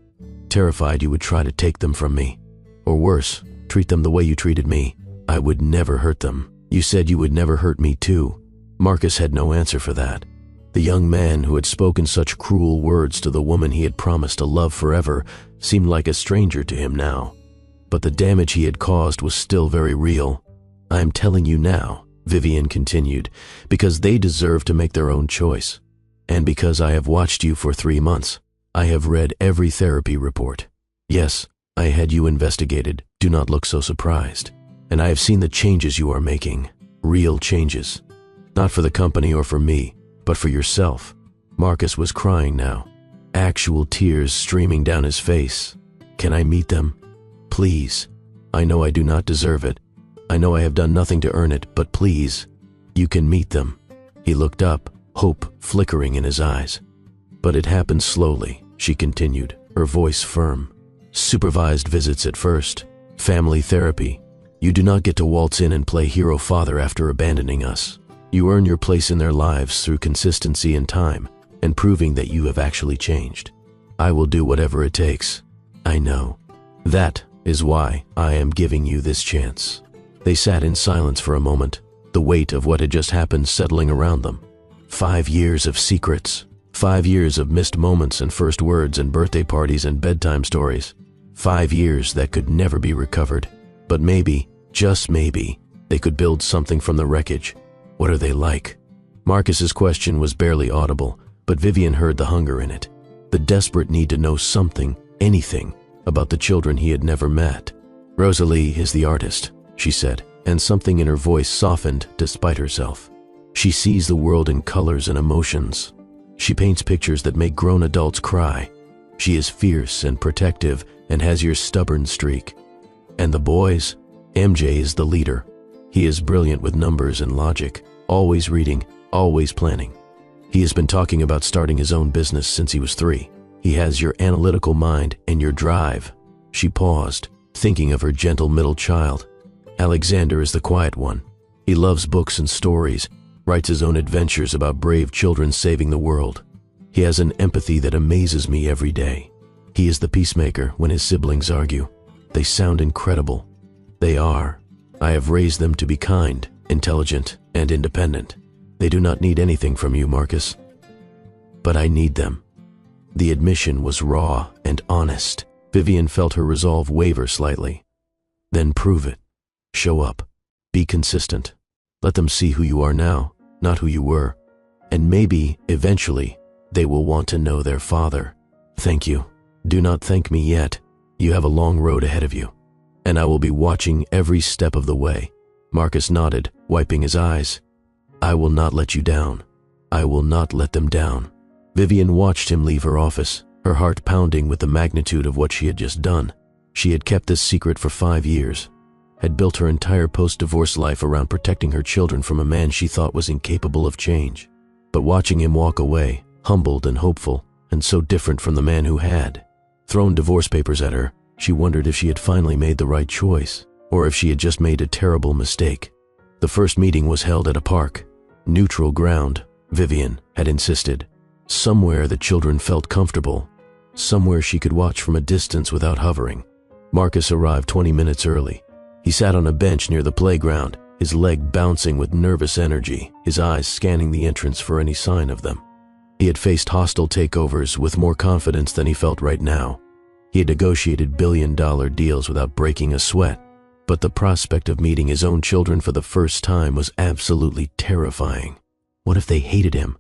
"Terrified you would try to take them from me. Or worse, treat them the way you treated me. I would never hurt them. You said you would never hurt me too." Marcus had no answer for that. The young man who had spoken such cruel words to the woman he had promised to love forever seemed like a stranger to him now. But the damage he had caused was still very real. "I am telling you now," Vivian continued, "because they deserve to make their own choice. And because I have watched you for 3 months. I have read every therapy report. Yes, I had you investigated. Do not look so surprised. And I have seen the changes you are making. Real changes. Not for the company or for me, but for yourself." Marcus was crying now, actual tears streaming down his face. "Can I meet them? Please. I know I do not deserve it. I know I have done nothing to earn it, but please, you can meet them." He looked up, hope flickering in his eyes. "But it happens slowly," she continued, her voice firm. "Supervised visits at first. Family therapy. You do not get to waltz in and play hero father after abandoning us. You earn your place in their lives through consistency and time, and proving that you have actually changed. I will do whatever it takes. I know. That is why I am giving you this chance." They sat in silence for a moment, the weight of what had just happened settling around them. 5 years of secrets. 5 years of missed moments and first words and birthday parties and bedtime stories. 5 years that could never be recovered. But maybe, just maybe, they could build something from the wreckage. What are they like? Marcus's question was barely audible, but Vivian heard the hunger in it. The desperate need to know something, anything, about the children he had never met. "Rosalie is the artist," she said, and something in her voice softened despite herself. "She sees the world in colors and emotions. She paints pictures that make grown adults cry. She is fierce and protective and has your stubborn streak. And the boys? MJ is the leader. He is brilliant with numbers and logic, always reading, always planning. He has been talking about starting his own business since he was 3. He has your analytical mind and your drive." She paused, thinking of her gentle middle child. "Alexander is the quiet one. He loves books and stories, writes his own adventures about brave children saving the world. He has an empathy that amazes me every day. He is the peacemaker when his siblings argue. They sound incredible. They are. I have raised them to be kind, intelligent, and independent. They do not need anything from you, Marcus. But I need them." The admission was raw and honest. Vivian felt her resolve waver slightly. "Then prove it. Show up. Be consistent. Let them see who you are now, not who you were. And maybe, eventually, they will want to know their father." "Thank you. Do not thank me yet. You have a long road ahead of you, and I will be watching every step of the way." Marcus nodded, wiping his eyes. "I will not let you down. I will not let them down." Vivian watched him leave her office, her heart pounding with the magnitude of what she had just done. She had kept this secret for 5 years, had built her entire post-divorce life around protecting her children from a man she thought was incapable of change. But watching him walk away, humbled and hopeful, and so different from the man who had thrown divorce papers at her, she wondered if she had finally made the right choice, or if she had just made a terrible mistake. The first meeting was held at a park. Neutral ground, Vivian had insisted. Somewhere the children felt comfortable, somewhere she could watch from a distance without hovering. Marcus arrived 20 minutes early. He sat on a bench near the playground, his leg bouncing with nervous energy, his eyes scanning the entrance for any sign of them. He had faced hostile takeovers with more confidence than he felt right now. He had negotiated billion-dollar deals without breaking a sweat, but the prospect of meeting his own children for the first time was absolutely terrifying. What if they hated him?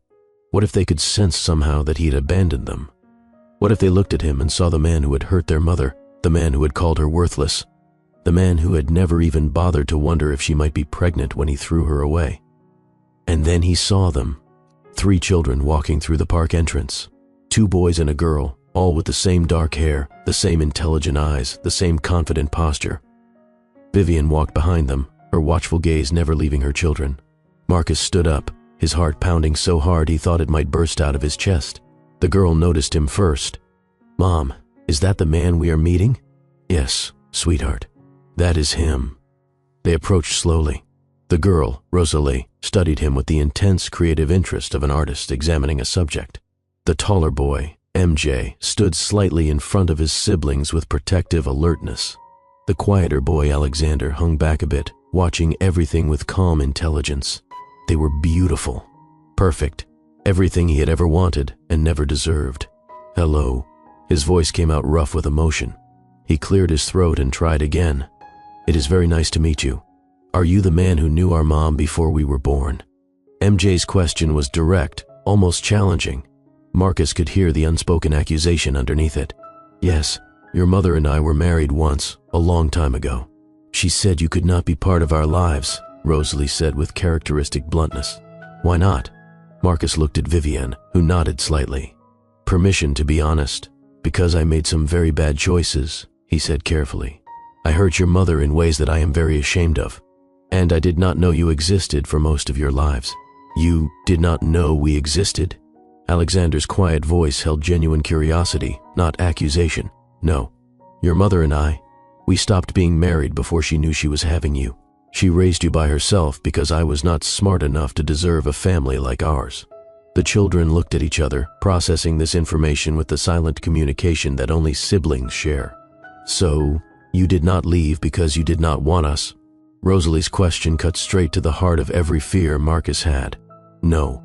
What if they could sense somehow that he had abandoned them? What if they looked at him and saw the man who had hurt their mother, the man who had called her worthless, the man who had never even bothered to wonder if she might be pregnant when he threw her away? And then he saw them. 3 children walking through the park entrance. 2 boys and a girl, all with the same dark hair, the same intelligent eyes, the same confident posture. Vivian walked behind them, her watchful gaze never leaving her children. Marcus stood up, his heart pounding so hard he thought it might burst out of his chest. The girl noticed him first. "Mom, is that the man we are meeting?" "Yes, sweetheart, that is him." They approached slowly. The girl, Rosalie, studied him with the intense creative interest of an artist examining a subject. The taller boy, MJ, stood slightly in front of his siblings with protective alertness. The quieter boy, Alexander, hung back a bit, watching everything with calm intelligence. They were beautiful, perfect, everything he had ever wanted and never deserved. "Hello." His voice came out rough with emotion. He cleared his throat and tried again. "It is very nice to meet you. Are you the man who knew our mom before we were born?" MJ's question was direct, almost challenging. Marcus could hear the unspoken accusation underneath it. "Yes, your mother and I were married once, a long time ago. She said you could not be part of our lives," Rosalie said with characteristic bluntness. "Why not?" Marcus looked at Vivian, who nodded slightly. "Permission to be honest, because I made some very bad choices," he said carefully. "I hurt your mother in ways that I am very ashamed of. And I did not know you existed for most of your lives." "You did not know we existed?" Alexander's quiet voice held genuine curiosity, not accusation. "No. Your mother and I, we stopped being married before she knew she was having you. She raised you by herself because I was not smart enough to deserve a family like ours." The children looked at each other, processing this information with the silent communication that only siblings share. "So, you did not leave because you did not want us?" Rosalie's question cut straight to the heart of every fear Marcus had. "No."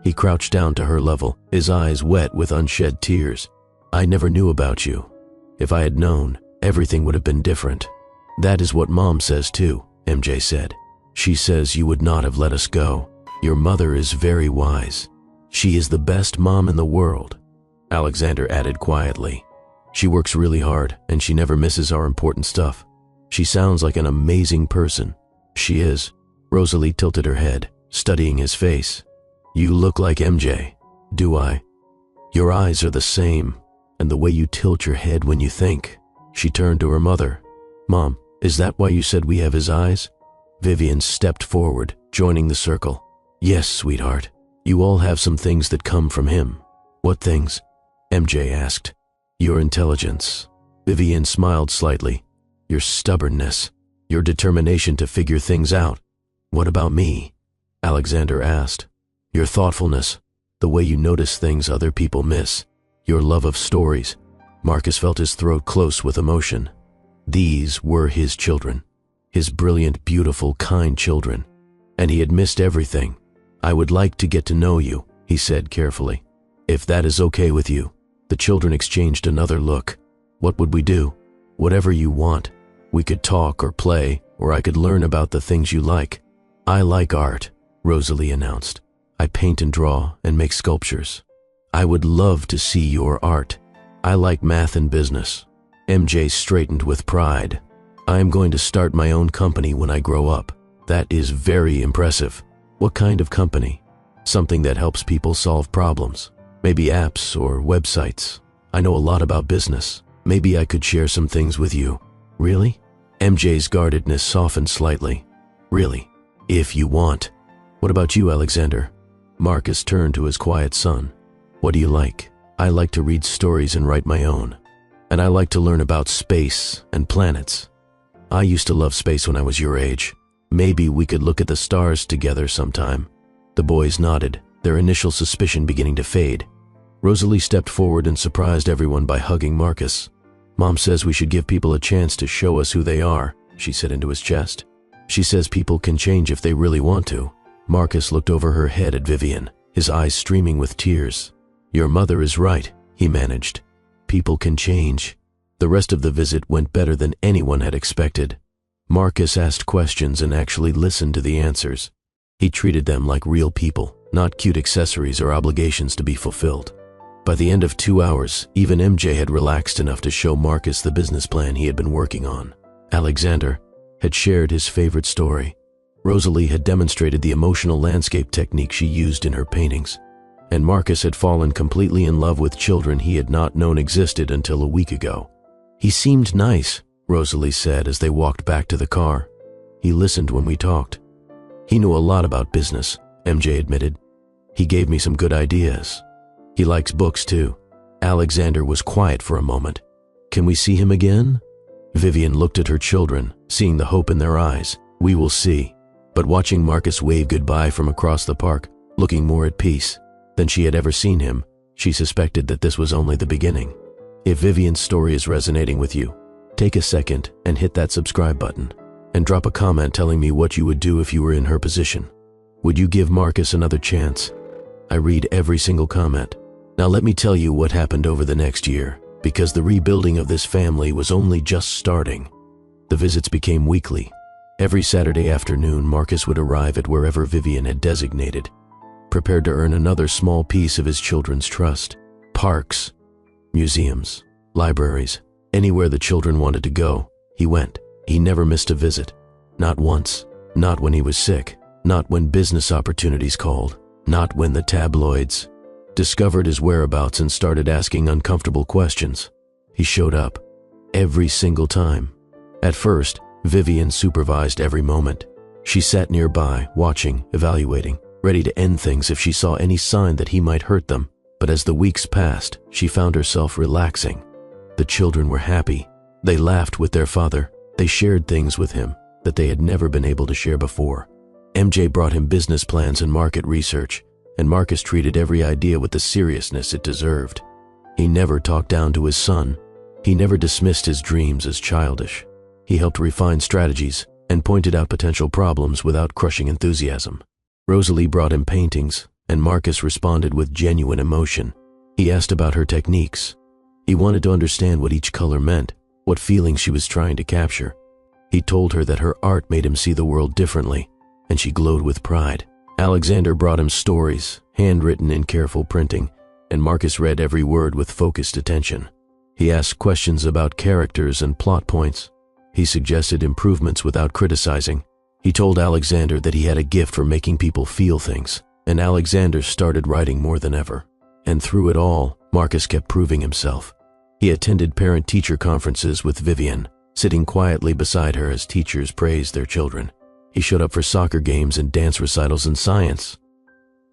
He crouched down to her level, his eyes wet with unshed tears. "I never knew about you. If I had known, everything would have been different." "That is what Mom says too," MJ said. "She says you would not have let us go. Your mother is very wise. She is the best mom in the world," Alexander added quietly. "She works really hard, and she never misses our important stuff. She sounds like an amazing person." "She is." Rosalie tilted her head, studying his face. "You look like MJ." "Do I?" "Your eyes are the same, and the way you tilt your head when you think." She turned to her mother. "Mom, is that why you said we have his eyes?" Vivian stepped forward, joining the circle. "Yes, sweetheart. You all have some things that come from him." "What things?" MJ asked. "Your intelligence." Vivian smiled slightly. "Your stubbornness. Your determination to figure things out." "What about me?" Alexander asked. "Your thoughtfulness. The way you notice things other people miss. Your love of stories." Marcus felt his throat close with emotion. These were his children. his brilliant, beautiful, kind children. And he had missed everything. "I would like to get to know you," he said carefully. "If that is okay with you." The children exchanged another look. "What would we do?" "Whatever you want. We could talk or play, or I could learn about the things you like." "I like art," Rosalie announced. "I paint and draw and make sculptures." "I would love to see your art." "I like math and business." MJ straightened with pride. "I am going to start my own company when I grow up." "That is very impressive." "What kind of company?" "Something that helps people solve problems. Maybe apps or websites. I know a lot about business. Maybe I could share some things with you." "Really?" MJ's guardedness softened slightly. "Really, if you want." "What about you, Alexander?" Marcus turned to his quiet son. "What do you like?" "I like to read stories and write my own. And I like to learn about space and planets. I used to love space when I was your age. Maybe we could look at the stars together sometime." The boys nodded, their initial suspicion beginning to fade. Rosalie stepped forward and surprised everyone by hugging Marcus. "Mom says we should give people a chance to show us who they are," she said into his chest. "She says people can change if they really want to." Marcus looked over her head at Vivian, his eyes streaming with tears. "Your mother is right," he managed. "People can change." The rest of the visit went better than anyone had expected. Marcus asked questions and actually listened to the answers. He treated them like real people, not cute accessories or obligations to be fulfilled. By the end of 2 hours, even MJ had relaxed enough to show Marcus the business plan he had been working on. Alexander had shared his favorite story. Rosalie had demonstrated the emotional landscape technique she used in her paintings. And Marcus had fallen completely in love with children he had not known existed until a week ago. "He seemed nice," Rosalie said as they walked back to the car. "He listened when we talked." "He knew a lot about business," MJ admitted. "He gave me some good ideas. He likes books too." Alexander was quiet for a moment. "Can we see him again?" Vivian looked at her children, seeing the hope in their eyes. "We will see." But watching Marcus wave goodbye from across the park, looking more at peace than she had ever seen him, she suspected that this was only the beginning. If Vivian's story is resonating with you, take a second and hit that subscribe button, and drop a comment telling me what you would do if you were in her position. Would you give Marcus another chance? I read every single comment. Now let me tell you what happened over the next year, because the rebuilding of this family was only just starting. The visits became weekly. Every Saturday afternoon, Marcus would arrive at wherever Vivian had designated, prepared to earn another small piece of his children's trust. Parks, museums, libraries, anywhere the children wanted to go, he went. He never missed a visit. Not once. Not when he was sick. Not when business opportunities called. Not when the tabloids discovered his whereabouts and started asking uncomfortable questions. He showed up. Every single time. At first, Vivian supervised every moment. She sat nearby, watching, evaluating, ready to end things if she saw any sign that he might hurt them. But as the weeks passed, she found herself relaxing. The children were happy. They laughed with their father. They shared things with him that they had never been able to share before. MJ brought him business plans and market research, and Marcus treated every idea with the seriousness it deserved. He never talked down to his son. He never dismissed his dreams as childish. He helped refine strategies and pointed out potential problems without crushing enthusiasm. Rosalie brought him paintings, and Marcus responded with genuine emotion. He asked about her techniques. He wanted to understand what each color meant, what feelings she was trying to capture. He told her that her art made him see the world differently, and she glowed with pride. Alexander brought him stories, handwritten in careful printing, and Marcus read every word with focused attention. He asked questions about characters and plot points. He suggested improvements without criticizing. He told Alexander that he had a gift for making people feel things, and Alexander started writing more than ever. And through it all, Marcus kept proving himself. He attended parent-teacher conferences with Vivian, sitting quietly beside her as teachers praised their children. He showed up for soccer games and dance recitals and science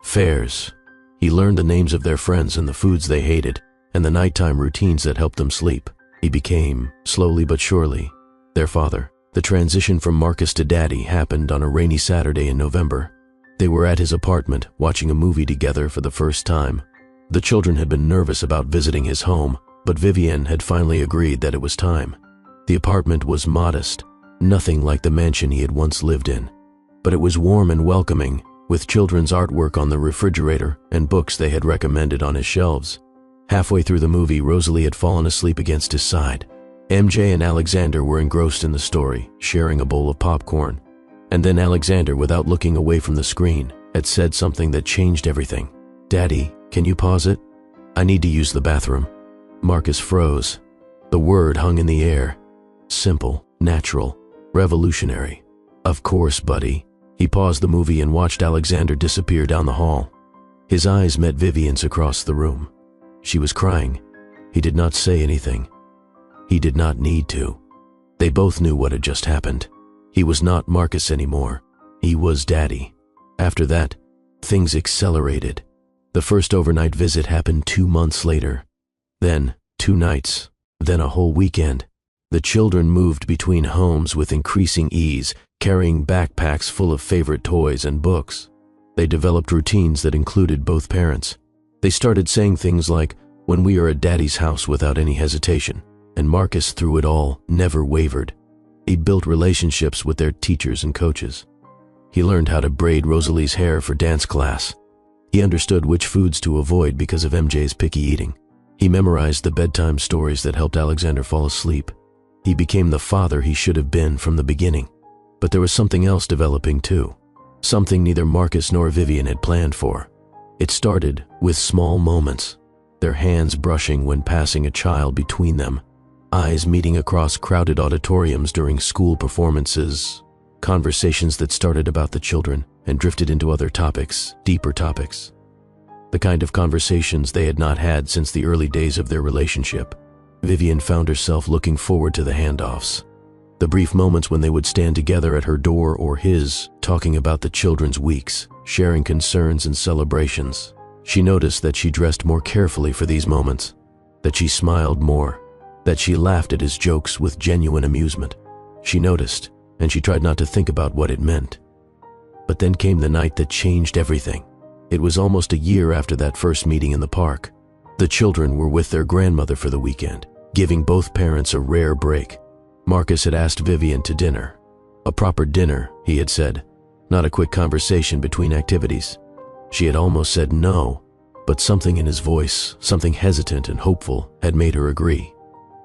fairs. He learned the names of their friends and the foods they hated, and the nighttime routines that helped them sleep. He became, slowly but surely, their father. The transition from Marcus to Daddy happened on a rainy Saturday in November. They were at his apartment, watching a movie together for the first time. The children had been nervous about visiting his home, but Vivian had finally agreed that it was time. The apartment was modest, Nothing like the mansion he had once lived in, but it was warm and welcoming, with children's artwork on the refrigerator and books they had recommended on his shelves. Halfway through the movie, Rosalie had fallen asleep against his side. MJ and Alexander were engrossed in the story, sharing a bowl of popcorn. And then Alexander, without looking away from the screen, had said something that changed everything. "Daddy, can you pause it? I need to use the bathroom." Marcus froze. The word hung in the air. Simple, natural, revolutionary. "Of course, buddy." He paused the movie and watched Alexander disappear down the hall. His eyes met Vivian's across the room. She was crying. He did not say anything. He did not need to. They both knew what had just happened. He was not Marcus anymore. He was Daddy. After that, things accelerated. The first overnight visit happened 2 months later. Then 2 nights. Then a whole weekend. The children moved between homes with increasing ease, carrying backpacks full of favorite toys and books. They developed routines that included both parents. They started saying things like, "When we are at Daddy's house," without any hesitation, and Marcus, through it all, never wavered. He built relationships with their teachers and coaches. He learned how to braid Rosalie's hair for dance class. He understood which foods to avoid because of MJ's picky eating. He memorized the bedtime stories that helped Alexander fall asleep. He became the father he should have been from the beginning. But there was something else developing too. Something neither Marcus nor Vivian had planned for. It started with small moments. Their hands brushing when passing a child between them. Eyes meeting across crowded auditoriums during school performances. Conversations that started about the children and drifted into other topics, deeper topics. The kind of conversations they had not had since the early days of their relationship. Vivian found herself looking forward to the handoffs. The brief moments when they would stand together at her door or his, talking about the children's weeks, sharing concerns and celebrations. She noticed that she dressed more carefully for these moments, that she smiled more, that she laughed at his jokes with genuine amusement. She noticed, and she tried not to think about what it meant. But then came the night that changed everything. It was almost a year after that first meeting in the park. The children were with their grandmother for the weekend, giving both parents a rare break. Marcus had asked Vivian to dinner. A proper dinner, he had said, not a quick conversation between activities. She had almost said no, but something in his voice, something hesitant and hopeful, had made her agree.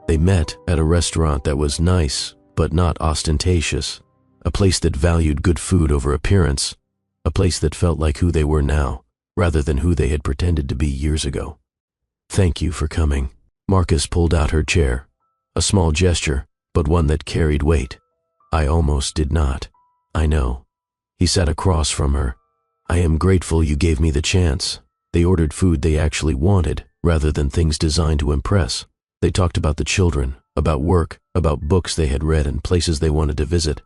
They met at a restaurant that was nice, but not ostentatious, a place that valued good food over appearance, a place that felt like who they were now, rather than who they had pretended to be years ago. "Thank you for coming." Marcus pulled out her chair, a small gesture, but one that carried weight. "I almost did not. I know." He sat across from her. "I am grateful you gave me the chance." They ordered food they actually wanted, rather than things designed to impress. They talked about the children, about work, about books they had read and places they wanted to visit.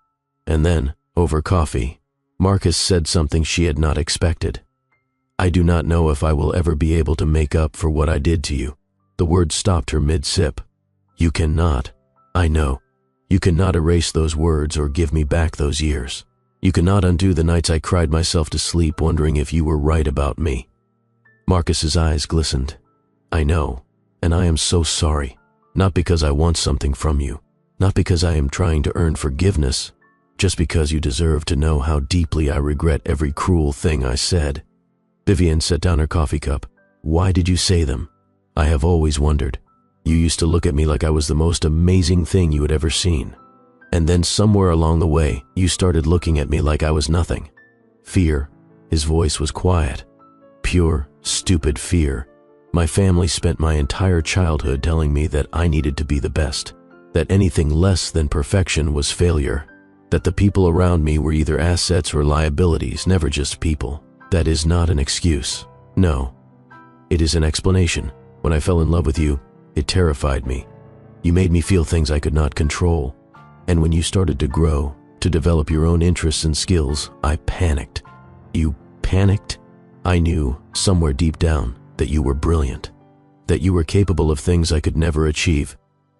And then, over coffee, Marcus said something she had not expected. "I do not know if I will ever be able to make up for what I did to you." The word stopped her mid-sip. "You cannot. I know. You cannot erase those words or give me back those years. You cannot undo the nights I cried myself to sleep wondering if you were right about me." Marcus's eyes glistened. "I know, and I am so sorry. Not because I want something from you, not because I am trying to earn forgiveness, just because you deserve to know how deeply I regret every cruel thing I said." Vivian set down her coffee cup. "Why did you say them? I have always wondered. You used to look at me like I was the most amazing thing you had ever seen. And then somewhere along the way, you started looking at me like I was nothing." Fear. His voice was quiet. Pure, stupid fear. My family spent my entire childhood telling me that I needed to be the best, that anything less than perfection was failure, that the people around me were either assets or liabilities, never just people. That is not an excuse. No. It is an explanation. When I fell in love with you, it terrified me. You made me feel things I could not control. And when you started to grow, to develop your own interests and skills, I panicked. You panicked? I knew, somewhere deep down, that you were brilliant, that you were capable of things I could never achieve.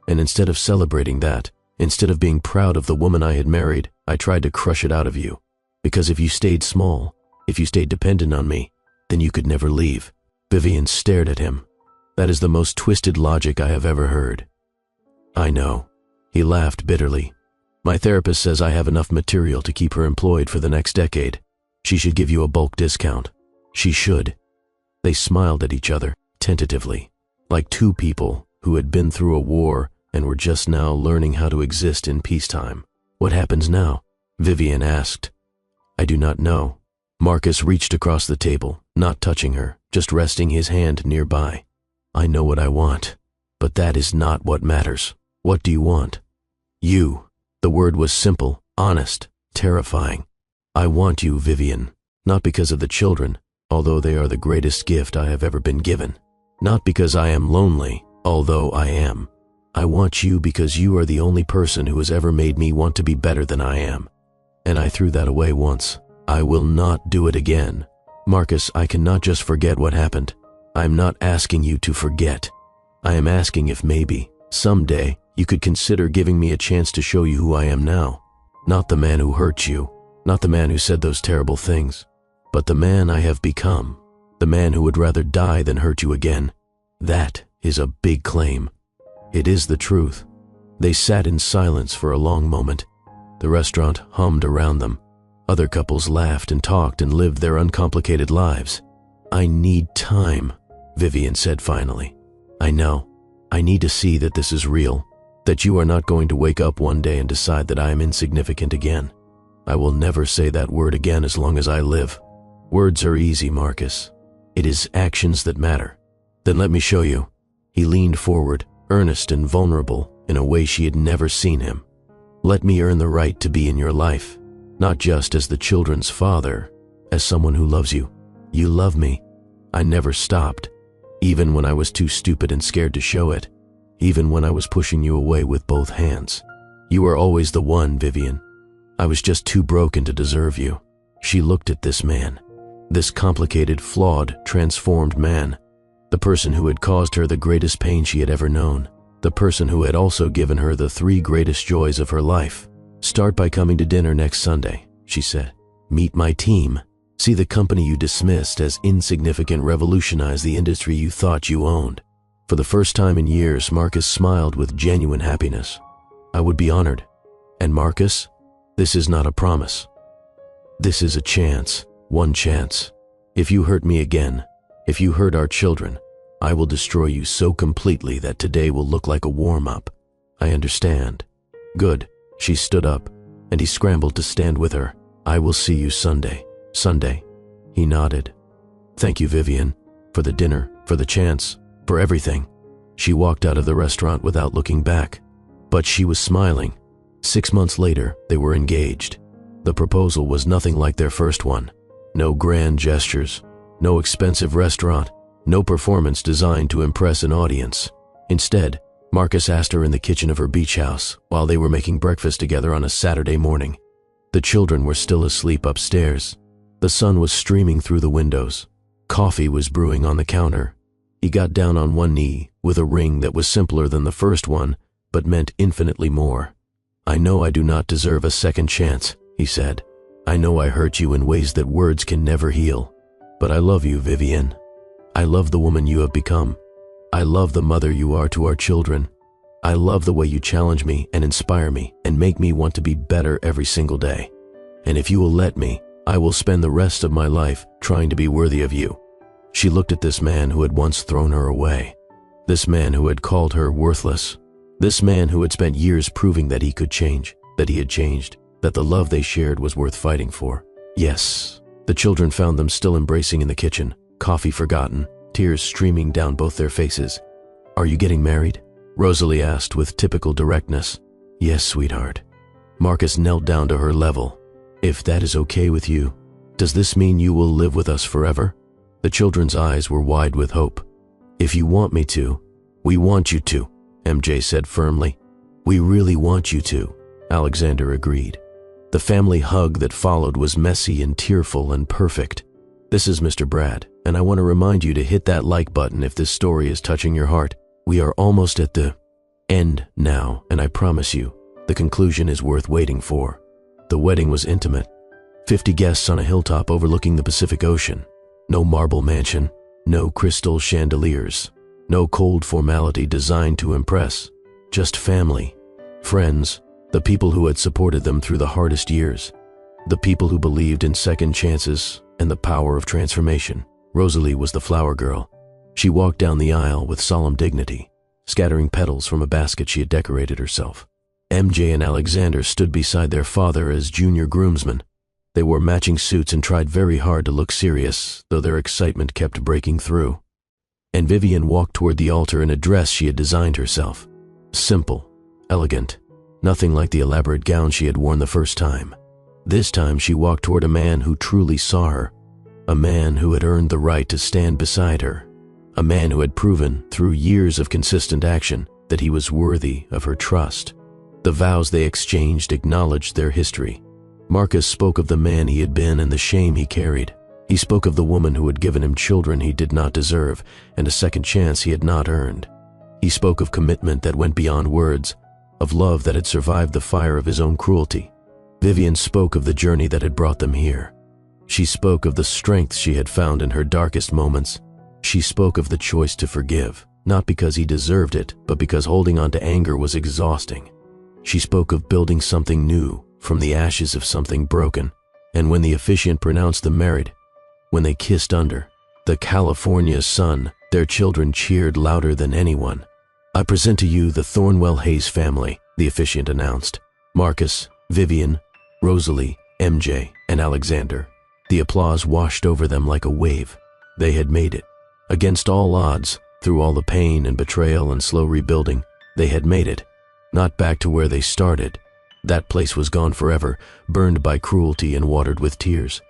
And instead of celebrating that, instead of being proud of the woman I had married, I tried to crush it out of you. Because if you stayed small, if you stayed dependent on me, then you could never leave." Vivian stared at him. "That is the most twisted logic I have ever heard." "I know." He laughed bitterly. My therapist says I have enough material to keep her employed for the next decade. She should give you a bulk discount. She should." They smiled at each other, tentatively, like two people who had been through a war and were just now learning how to exist in peacetime. "What happens now?" Vivian asked. "I do not know." Marcus reached across the table, not touching her, just resting his hand nearby. "I know what I want, but that is not what matters. What do you want?" "You." The word was simple, honest, terrifying. "I want you, Vivian, not because of the children, although they are the greatest gift I have ever been given. Not because I am lonely, although I am. I want you because you are the only person who has ever made me want to be better than I am. And I threw that away once. I will not do it again. Marcus, I cannot just forget what happened. I am not asking you to forget. I am asking if maybe, someday, you could consider giving me a chance to show you who I am now. Not the man who hurt you, not the man who said those terrible things, but the man I have become, the man who would rather die than hurt you again. That is a big claim. It is the truth." They sat in silence for a long moment. The restaurant hummed around them. Other couples laughed and talked and lived their uncomplicated lives. "I need time," Vivian said finally. "I know. I need to see that this is real, that you are not going to wake up one day and decide that I am insignificant again. I will never say that word again as long as I live. Words are easy, Marcus. It is actions that matter. Then let me show you." He leaned forward, earnest and vulnerable in a way she had never seen him. "Let me earn the right to be in your life, not just as the children's father, as someone who loves you. You love me. I never stopped, even when I was too stupid and scared to show it, even when I was pushing you away with both hands. You were always the one, Vivian. I was just too broken to deserve you." She looked at this man, this complicated, flawed, transformed man, the person who had caused her the greatest pain she had ever known, the person who had also given her the 3 greatest joys of her life. "Start by coming to dinner next Sunday," she said. "Meet my team. See the company you dismissed as insignificant revolutionize the industry you thought you owned." For the first time in years, Marcus smiled with genuine happiness. "I would be honored. And Marcus, this is not a promise. This is a chance, one chance. If you hurt me again, if you hurt our children, I will destroy you so completely that today will look like a warm-up. I understand." "Good." She stood up, and he scrambled to stand with her. "I will see you Sunday." "Sunday?" He nodded. "Thank you, Vivian, for the dinner, for the chance, for everything." She walked out of the restaurant without looking back, but she was smiling. 6 months later, they were engaged. The proposal was nothing like their first one. No grand gestures, no expensive restaurant, no performance designed to impress an audience. Instead, Marcus asked her in the kitchen of her beach house while they were making breakfast together on a Saturday morning. The children were still asleep upstairs. The sun was streaming through the windows. Coffee was brewing on the counter. He got down on one knee with a ring that was simpler than the first one, but meant infinitely more. "I know I do not deserve a second chance," he said. "I know I hurt you in ways that words can never heal. But I love you, Vivian. I love the woman you have become. I love the mother you are to our children. I love the way you challenge me and inspire me and make me want to be better every single day. And if you will let me, I will spend the rest of my life trying to be worthy of you." She looked at this man who had once thrown her away. This man who had called her worthless. This man who had spent years proving that he could change, that he had changed, that the love they shared was worth fighting for. Yes. The children found them still embracing in the kitchen, coffee forgotten, tears streaming down both their faces. "Are you getting married?" Rosalie asked with typical directness. "Yes, sweetheart." Marcus knelt down to her level. "If that is okay with you, does this mean you will live with us forever?" The children's eyes were wide with hope. "If you want me to, we want you to," MJ said firmly. "We really want you to," Alexander agreed. The family hug that followed was messy and tearful and perfect. This is Mr. Brad, and I want to remind you to hit that like button if this story is touching your heart. We are almost at the end now, and I promise you, the conclusion is worth waiting for. The wedding was intimate. 50 guests on a hilltop overlooking the Pacific Ocean. No marble mansion, no crystal chandeliers, no cold formality designed to impress. Just family, friends, The people who had supported them through the hardest years. The people who believed in second chances and the power of transformation. Rosalie was the flower girl. She walked down the aisle with solemn dignity, scattering petals from a basket she had decorated herself. MJ and Alexander stood beside their father as junior groomsmen. They wore matching suits and tried very hard to look serious, though their excitement kept breaking through. And Vivian walked toward the altar in a dress she had designed herself. Simple, elegant, nothing like the elaborate gown she had worn the first time. This time she walked toward a man who truly saw her, a man who had earned the right to stand beside her, a man who had proven, through years of consistent action, that he was worthy of her trust. The vows they exchanged acknowledged their history. Marcus spoke of the man he had been and the shame he carried. He spoke of the woman who had given him children he did not deserve and a second chance he had not earned. He spoke of commitment that went beyond words, of love that had survived the fire of his own cruelty. Vivian spoke of the journey that had brought them here. She spoke of the strength she had found in her darkest moments. She spoke of the choice to forgive, not because he deserved it, but because holding on to anger was exhausting. She spoke of building something new from the ashes of something broken, and when the officiant pronounced them married, when they kissed under the California sun, their children cheered louder than anyone. "I present to you the Thornwell Hayes family," the officiant announced. Marcus, Vivian, Rosalie, MJ, and Alexander. The applause washed over them like a wave. They had made it. Against all odds, through all the pain and betrayal and slow rebuilding, they had made it. Not back to where they started. That place was gone forever, burned by cruelty and watered with tears.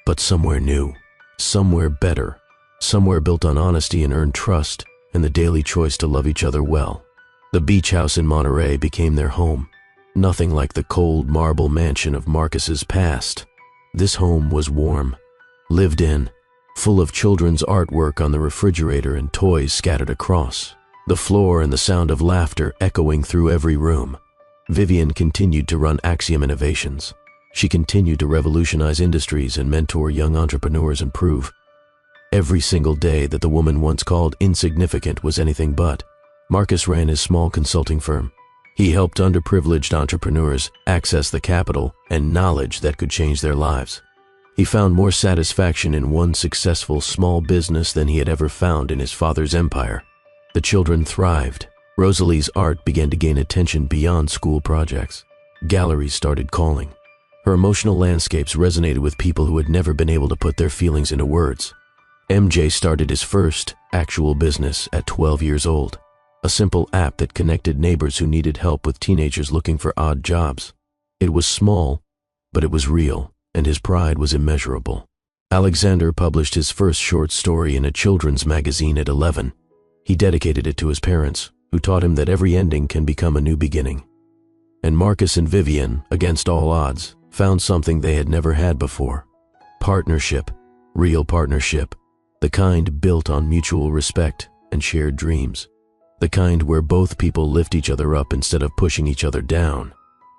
But somewhere new, somewhere better, somewhere built on honesty and earned trust, and the daily choice to love each other well. The beach house in Monterey became their home. Nothing like the cold marble mansion of Marcus's past. This home was warm, lived in, full of children's artwork on the refrigerator and toys scattered across. The floor and the sound of laughter echoing through every room. Vivian continued to run Axiom Innovations. She continued to revolutionize industries and mentor young entrepreneurs and prove every single day that the woman once called insignificant was anything but. Marcus ran his small consulting firm. He helped underprivileged entrepreneurs access the capital and knowledge that could change their lives. He found more satisfaction in one successful small business than he had ever found in his father's empire. The children thrived. Rosalie's art began to gain attention beyond school projects. Galleries started calling. Her emotional landscapes resonated with people who had never been able to put their feelings into words. MJ started his first actual business at 12 years old. A simple app that connected neighbors who needed help with teenagers looking for odd jobs. It was small, but it was real, and his pride was immeasurable. Alexander published his first short story in a children's magazine at 11. He dedicated it to his parents, who taught him that every ending can become a new beginning. And Marcus and Vivian, against all odds, found something they had never had before. Partnership, real partnership, the kind built on mutual respect and shared dreams. The kind where both people lift each other up instead of pushing each other down.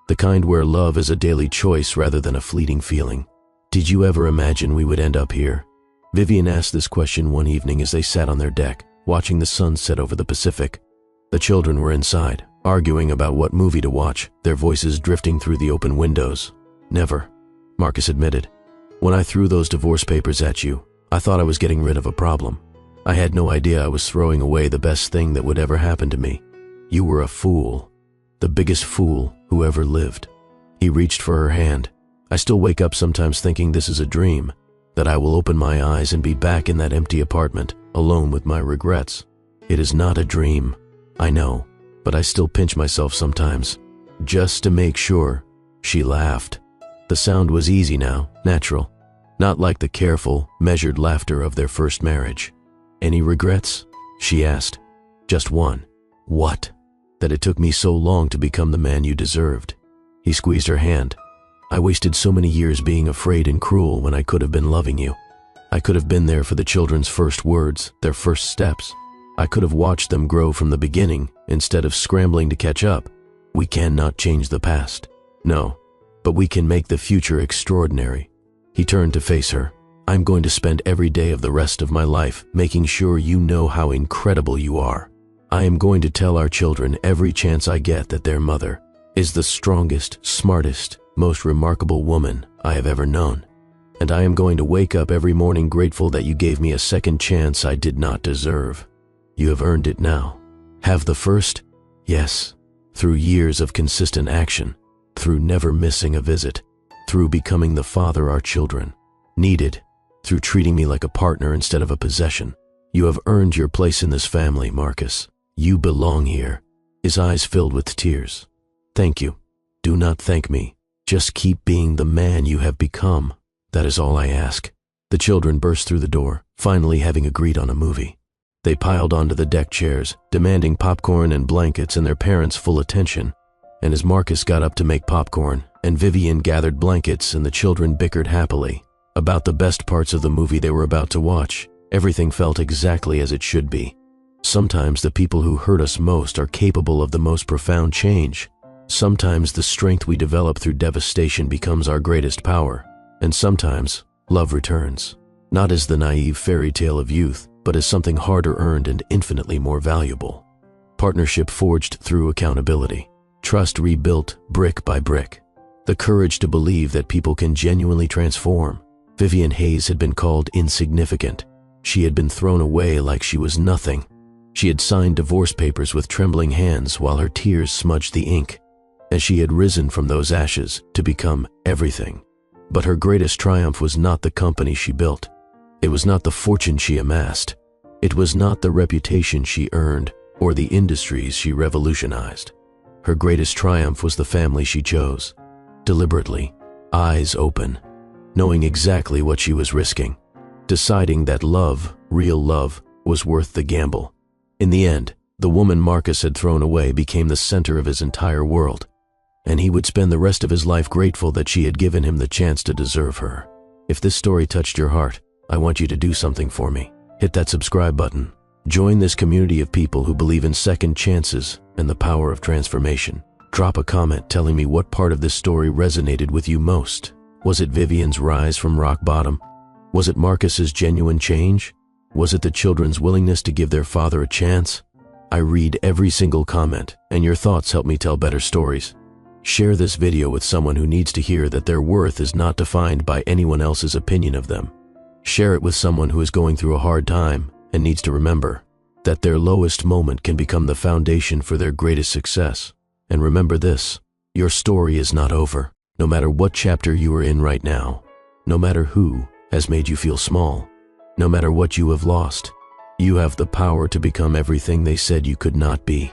The kind where love is a daily choice rather than a fleeting feeling. Did you ever imagine we would end up here? Vivian asked this question one evening as they sat on their deck, watching the sun set over the Pacific. The children were inside, arguing about what movie to watch, their voices drifting through the open windows. "Never," Marcus admitted. "When I threw those divorce papers at you, I thought I was getting rid of a problem. I had no idea I was throwing away the best thing that would ever happen to me. You were a fool, the biggest fool who ever lived." He reached for her hand. "I still wake up sometimes thinking this is a dream, that I will open my eyes and be back in that empty apartment, alone with my regrets. It is not a dream, I know, but I still pinch myself sometimes, just to make sure." She laughed. The sound was easy now, natural, not like the careful, measured laughter of their first marriage. "Any regrets?" she asked. "Just one." "What?" "That it took me so long to become the man you deserved." He squeezed her hand. "I wasted so many years being afraid and cruel when I could have been loving you. I could have been there for the children's first words, their first steps. I could have watched them grow from the beginning instead of scrambling to catch up. We cannot change the past. No, but we can make the future extraordinary." He turned to face her. "I'm going to spend every day of the rest of my life making sure you know how incredible you are. I am going to tell our children every chance I get that their mother, is the strongest, smartest, most remarkable woman I have ever known. And I am going to wake up every morning grateful that you gave me a second chance I did not deserve. You have earned it now. Have the first? Yes. Through years of consistent action, through never missing a visit, through becoming the father our children needed, through treating me like a partner instead of a possession. You have earned your place in this family, Marcus. You belong here. His eyes filled with tears. Thank you. Do not thank me. Just keep being the man you have become. That is all I ask. The children burst through the door, finally having agreed on a movie. They piled onto the deck chairs, demanding popcorn and blankets and their parents' full attention. And as Marcus got up to make popcorn, and Vivian gathered blankets and the children bickered happily about the best parts of the movie they were about to watch, everything felt exactly as it should be. Sometimes the people who hurt us most are capable of the most profound change. Sometimes the strength we develop through devastation becomes our greatest power. And sometimes, love returns, not as the naive fairy tale of youth, but as something harder earned and infinitely more valuable. Partnership forged through accountability, trust rebuilt brick by brick, the courage to believe that people can genuinely transform. Vivian Hayes had been called insignificant. She had been thrown away like she was nothing. She had signed divorce papers with trembling hands while her tears smudged the ink, as she had risen from those ashes to become everything. But her greatest triumph was not the company she built. It was not the fortune she amassed. It was not the reputation she earned or the industries she revolutionized. Her greatest triumph was the family she chose, deliberately, eyes open, knowing exactly what she was risking, deciding that love, real love, was worth the gamble. In the end, the woman Marcus had thrown away became the center of his entire world, and he would spend the rest of his life grateful that she had given him the chance to deserve her. If this story touched your heart, I want you to do something for me. Hit that subscribe button. Join this community of people who believe in second chances and the power of transformation. Drop a comment telling me what part of this story resonated with you most. Was it Vivian's rise from rock bottom? Was it Marcus's genuine change? Was it the children's willingness to give their father a chance? I read every single comment, and your thoughts help me tell better stories. Share this video with someone who needs to hear that their worth is not defined by anyone else's opinion of them. Share it with someone who is going through a hard time and needs to remember that their lowest moment can become the foundation for their greatest success. And remember this, your story is not over. No matter what chapter you are in right now, no matter who has made you feel small, no matter what you have lost, you have the power to become everything they said you could not be,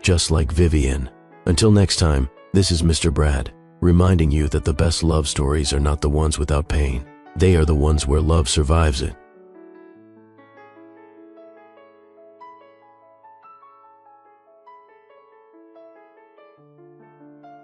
just like Vivian. Until next time, this is Mr. Brad, reminding you that the best love stories are not the ones without pain. They are the ones where love survives it.